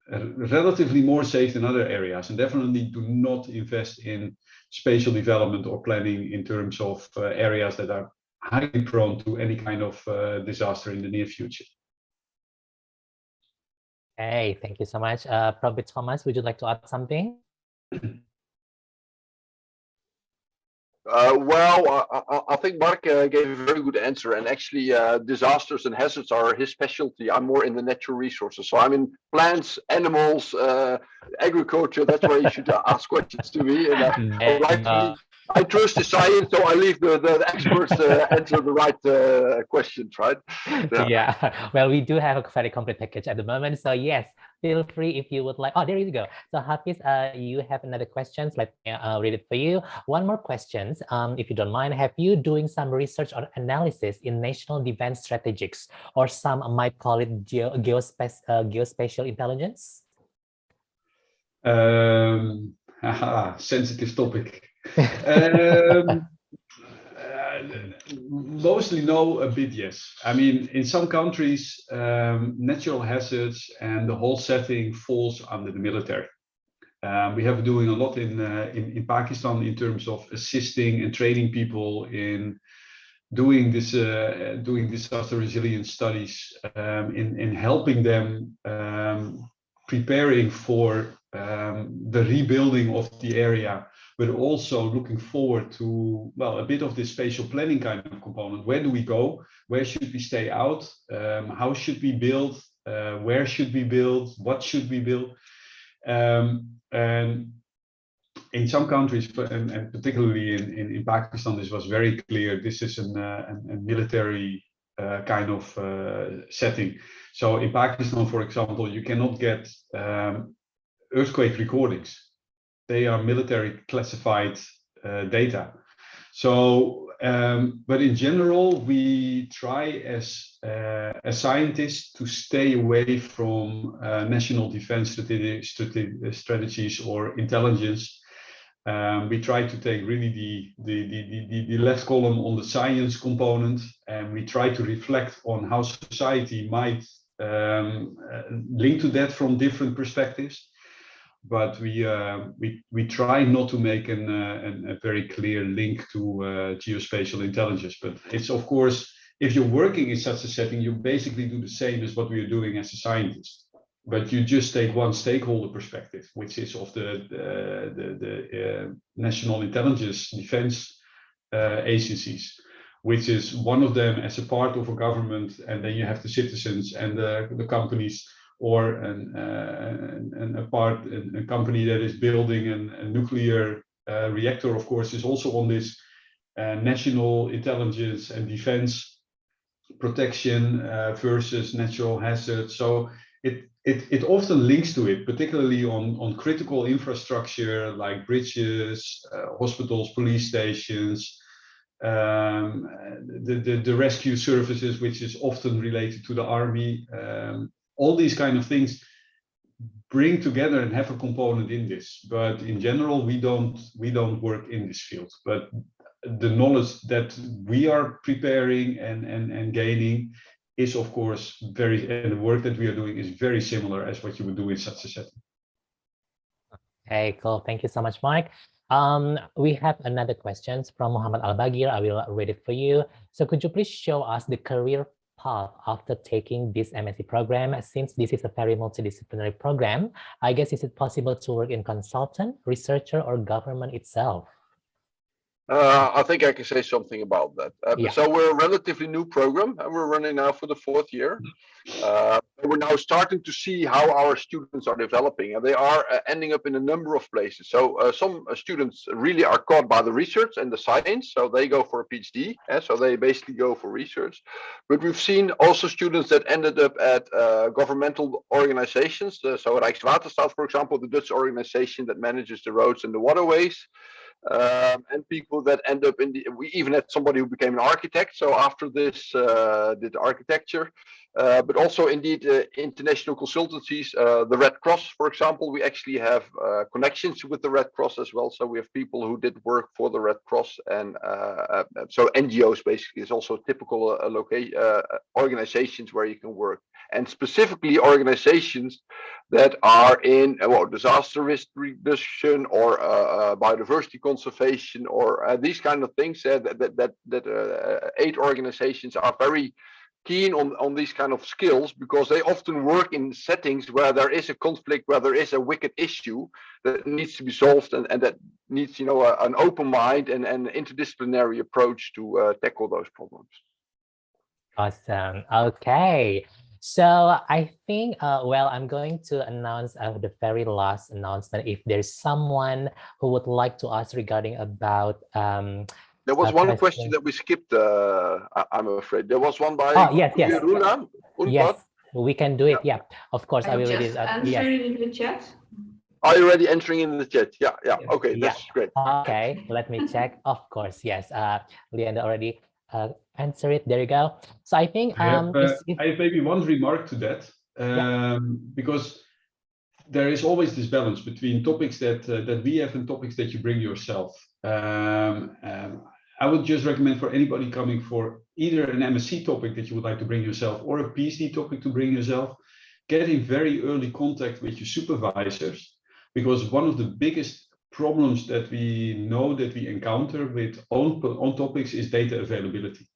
relatively more safe than other areas, and definitely do not invest in spatial development or planning in terms of areas that are highly prone to any kind of disaster in the near future. Hey, thank you so much. Probably Thomas, would you like to add something? I think Mark gave a very good answer, and actually disasters and hazards are his specialty. I'm more in the natural resources, so I'm in plants, animals, agriculture. That's where you should ask questions to me. And I trust the science, so I leave the experts answer the right questions, right? Yeah, well, we do have a very complete package at the moment, so yes, feel free if you would like. Oh, there you go. So Hafiz, you have another question. Let me read it for you. One more question, if you don't mind. Have you doing some research or analysis in national defense strategies, or some might call it geospatial intelligence? Sensitive topic. Mostly no, a bit yes. I mean, in some countries, natural hazards and the whole setting falls under the military. We have doing a lot in Pakistan in terms of assisting and training people in doing disaster resilience studies, in helping them preparing for the rebuilding of the area, but also looking forward to, well, a bit of this spatial planning kind of component. Where do we go? Where should we stay out? How should we build? Where should we build? What should we build? And in some countries, and particularly in Pakistan, this was very clear. This is a military kind of setting. So in Pakistan, for example, you cannot get earthquake recordings. They are military classified data. So, but in general, we try as scientists to stay away from national defense strategies or intelligence. We try to take really the left column on the science component, and we try to reflect on how society might link to that from different perspectives. But we try not to make a very clear link to geospatial intelligence. But it's, of course, if you're working in such a setting, you basically do the same as what we are doing as a scientist. But you just take one stakeholder perspective, which is of the national intelligence defense agencies, which is one of them as a part of a government, and then you have the citizens and the companies, or a company that is building a nuclear reactor, of course, is also on this national intelligence and defense protection versus natural hazards. So it often links to it, particularly on critical infrastructure like bridges, hospitals, police stations, the rescue services, which is often related to the army. All these kind of things bring together and have a component in this. But in general, we don't work in this field. But the knowledge that we are preparing and gaining is, of course, and the work that we are doing is very similar as what you would do in such a setting. Okay, cool. Thank you so much, Mark. We have another question from Muhammad Al-Bagir. I will read it for you. So could you please show us the career path after taking this MSc program? Since this is a very multidisciplinary program, I guess, is it possible to work in consultant, researcher, or government itself? I think I can say something about that. Yeah. So we're a relatively new program, and we're running now for the 4th year. We're now starting to see how our students are developing, and they are ending up in a number of places. So some students really are caught by the research and the science, so they go for a PhD, so they basically go for research. But we've seen also students that ended up at governmental organizations. So Rijkswaterstaat, for example, the Dutch organization that manages the roads and the waterways. And people that end up we even had somebody who became an architect. So after this, did architecture, but also indeed international consultancies, the Red Cross, for example. We actually have connections with the Red Cross as well. So we have people who did work for the Red Cross, and so NGOs basically is also typical organizations where you can work, and specifically organizations that are in disaster risk reduction or biodiversity conservation, or these kind of things. That aid organizations are very keen on these kind of skills, because they often work in settings where there is a conflict, where there is a wicked issue that needs to be solved, and that needs, an open mind and an interdisciplinary approach to tackle those problems. Awesome. Okay. So I think, I'm going to announce the very last announcement. If there's someone who would like to ask regarding about... there was one question that we skipped, I'm afraid. There was one by... Oh, yes. Yes, we can do it. Yeah, of course. I will read it. Answering in the chat. Are you already entering in the chat? Yeah. Okay, that's great. Okay, let me check. Of course, yes. Leander already answer it. There you go. So I think I have maybe one remark to that, because there is always this balance between topics that we have and topics that you bring yourself. I would just recommend for anybody coming for either an MSc topic that you would like to bring yourself or a PhD topic to bring yourself, get in very early contact with your supervisors, because one of the biggest problems that we know that we encounter with on topics is data availability.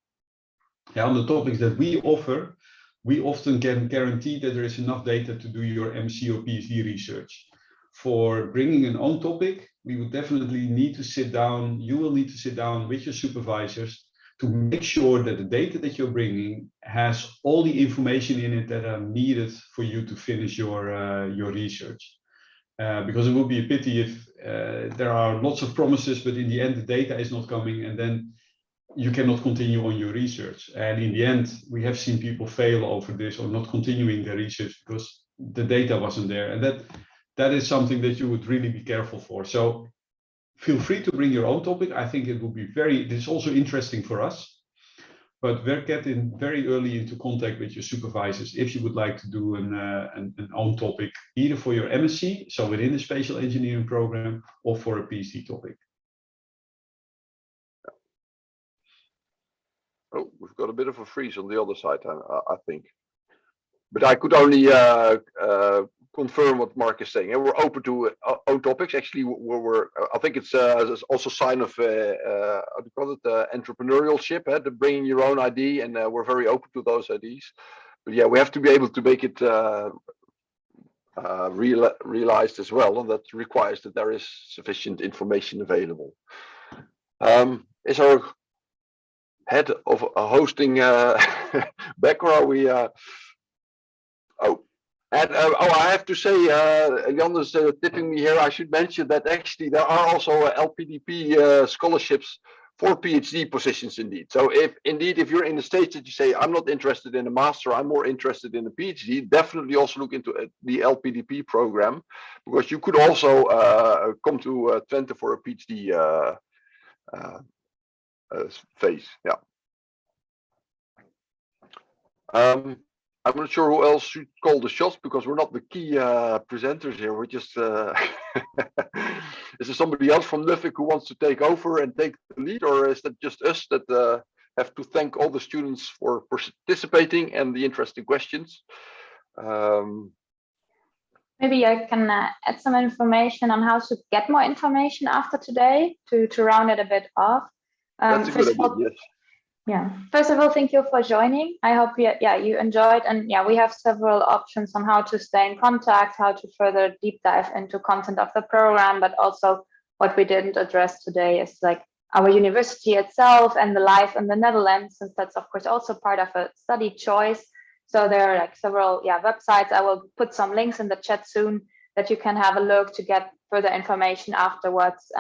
Yeah, on the topics that we offer, we often can guarantee that there is enough data to do your MSc or PhD research. For bringing an own topic, we would definitely need to sit down, you will need to sit down with your supervisors to make sure that the data that you're bringing has all the information in it that are needed for you to finish your research. Because it would be a pity if there are lots of promises, but in the end the data is not coming, and then you cannot continue on your research. And in the end, we have seen people fail over this or not continuing their research because the data wasn't there. And that is something that you would really be careful for. So feel free to bring your own topic. I think it will be it is also interesting for us, but get in very early into contact with your supervisors if you would like to do an own topic, either for your MSc, so within the spatial engineering program, or for a PhD topic. Oh, we've got a bit of a freeze on the other side, I think. But I could only confirm what Mark is saying. And we're open to own topics. Actually, I think it's also a sign of how do you call it, entrepreneurship, bringing your own idea, and we're very open to those ideas. But yeah, we have to be able to make it realized as well, and that requires that there is sufficient information available. Is our head of hosting back, or are we? I have to say, Jan is tipping me here. I should mention that actually there are also LPDP scholarships for PhD positions indeed. So if you're in the stage that you say, I'm not interested in a master, I'm more interested in a PhD, definitely also look into the LPDP program, because you could also come to Twente for a PhD phase. Yeah. I'm not sure who else should call the shots, because we're not the key presenters here. We're just is there somebody else from Nuffic who wants to take over and take the lead, or is that just us that have to thank all the students for participating and the interesting questions? Maybe I can add some information on how to get more information after today to round it a bit off. That's a good idea, yes. Yeah. First of all, thank you for joining. I hope you enjoyed, and we have several options on how to stay in contact, how to further deep dive into content of the program, but also what we didn't address today is like our university itself and the life in the Netherlands, since that's of course also part of a study choice. So there are like several websites. I will put some links in the chat soon that you can have a look to get further information afterwards.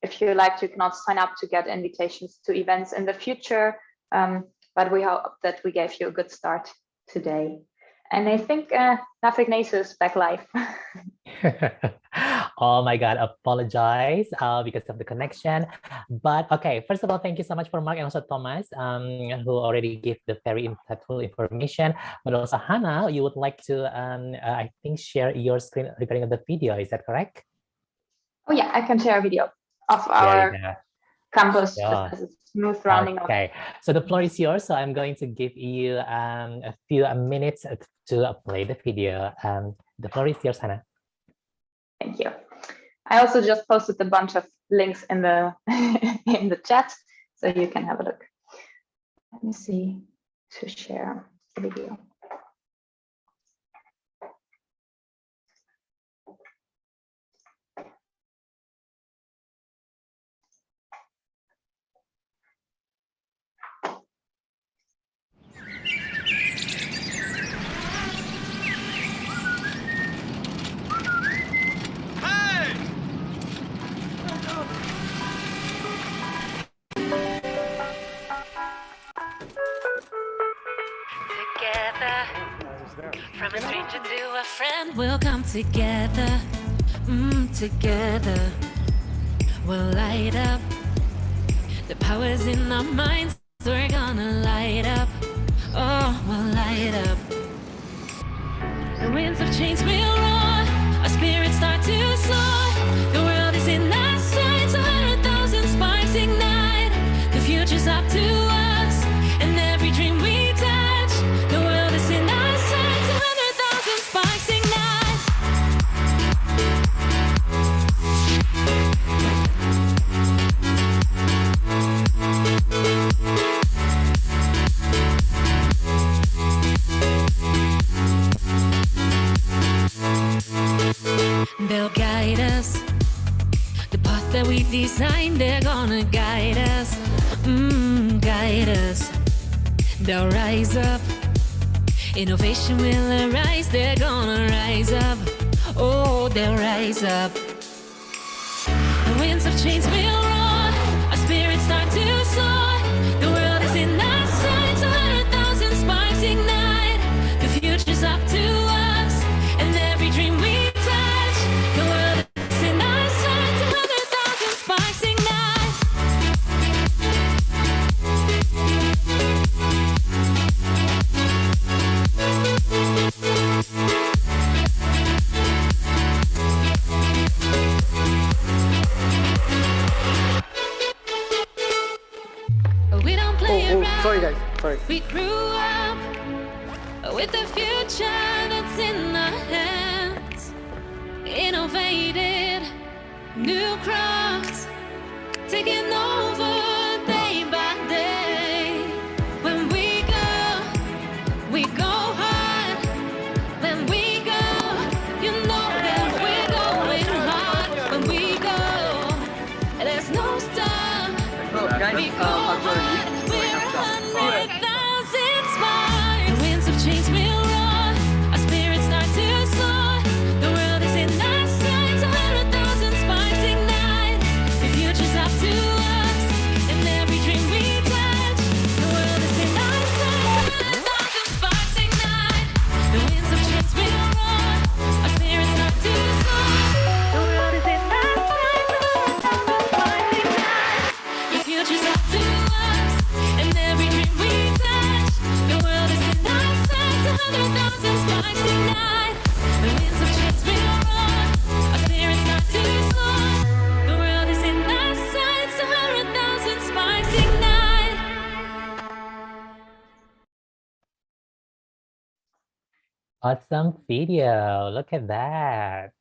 If you like to, you can also sign up to get invitations to events in the future. But we hope that we gave you a good start today. And I think Nuffic Nation is back live. Oh my God, apologize because of the connection. But okay, first of all, thank you so much for Mark and also Thomas, who already gave the very insightful information. But also Hannah, you would like to, I think, share your screen regarding the video. Is that correct? Oh yeah, I can share a video of our campus as a smooth rounding. Okay, so the floor is yours. So I'm going to give you a few minutes to play the video. The floor is yours, Hannah. Thank you. I also just posted a bunch of links in the in the chat, so you can have a look. Let me see to share the video. From a stranger to a friend, we'll come together. Together we'll light up. The power's in our minds, we're gonna light up. Oh, we'll light up. The winds of change will roar, our spirits start to soar. The world is in our sights, 100,000 sparks ignite. that we design, they're gonna guide us, guide us. They'll rise up, innovation will arise, they're gonna rise up, oh, they'll rise up. The winds of change will roar, our spirits start to soar. The world is in our sights, 100,000 sparks ignite. The future's up to us, and every dream we touch. The world is in our sights, 100,000 sparks ignite. We don't play around. Sorry guys, sorry. We grew up with the future that's in our hands. Innovated new crafts, taking over day by day. When we go hard. When we go, you know that we're going hard. When we go, there's no stop. We go hard. We're 100,000 sparks. The winds of change will roar. Our spirits start to soar. The world is in our sights. 100,000 sparks ignite. The future's up to us, and every dream we touch. The world is in our sights. 100,000 sparks ignite. The winds of change will roar. Our spirits start to soar. The world is in our sights. 100,000 sparks ignite. The future's up to us, and every dream we touch. The world is in our sights, 100,000 sparks ignite. The winds of change will roar, our spirits start to soar. The world is in our sights, 100,000 sparks ignite. Awesome video. Look at that.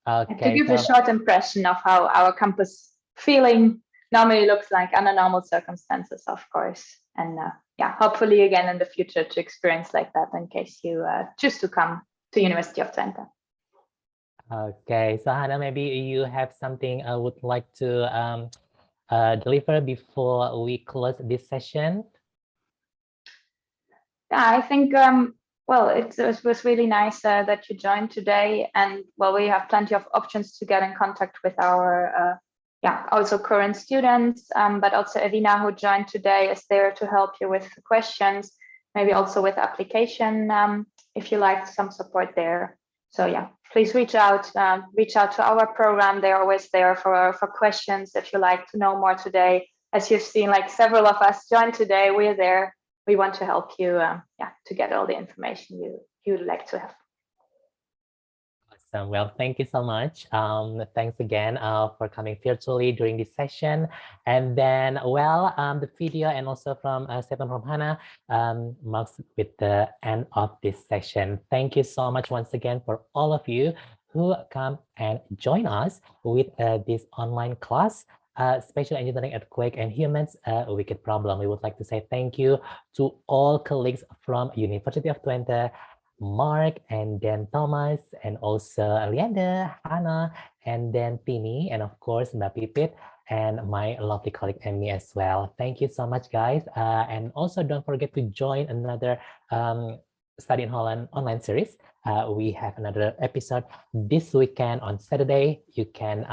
To Okay, give a so short impression of how our campus feeling normally looks like under normal circumstances, of course. And yeah, hopefully again in the future to experience like that in case you choose to come to University of Twente. okay, so Hannah, maybe you have something I would like to deliver before we close this session. Yeah, I think, well, it was really nice that you joined today. And well, we have plenty of options to get in contact with our, also current students, but also Evina, who joined today, is there to help you with questions, maybe also with application, if you like some support there. So yeah, please reach out to our program. They're always there for questions. If you like to know more today, as you've seen, like several of us joined today, we're there. We want to help you, to get all the information you'd like to have. Awesome. Well, thank you so much. Thanks again for coming virtually during this session. And then, well, the video and also from statement from Hannah marks with the end of this session. Thank you so much once again for all of you who come and join us with this online class. Spatial engineering earthquake and humans wicked problem. We would like to say thank you to all colleagues from University of Twente, Mark, and then Thomas, and also Leander, Hannah, and then Tini, and of course Mbak Pipit, and my lovely colleague Emmy as well. Thank you so much, guys. And also don't forget to join another Study in Holland Online Series. We have another episode this weekend on Saturday. You can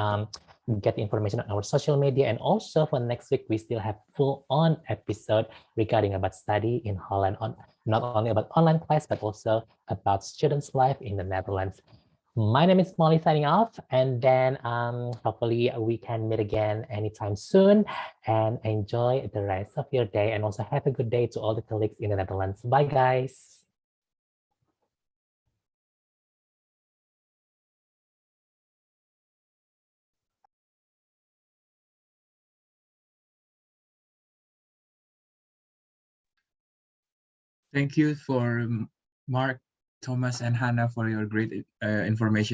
get information on our social media, and also for next week we still have full-on episode regarding about study in Holland, on not only about online class but also about students' life in the Netherlands. My name is Molly signing off, and then hopefully we can meet again anytime soon, and enjoy the rest of your day, and also have a good day to all the colleagues in the Netherlands. Bye guys. Thank you for Mark, Thomas, and Hannah for your great information.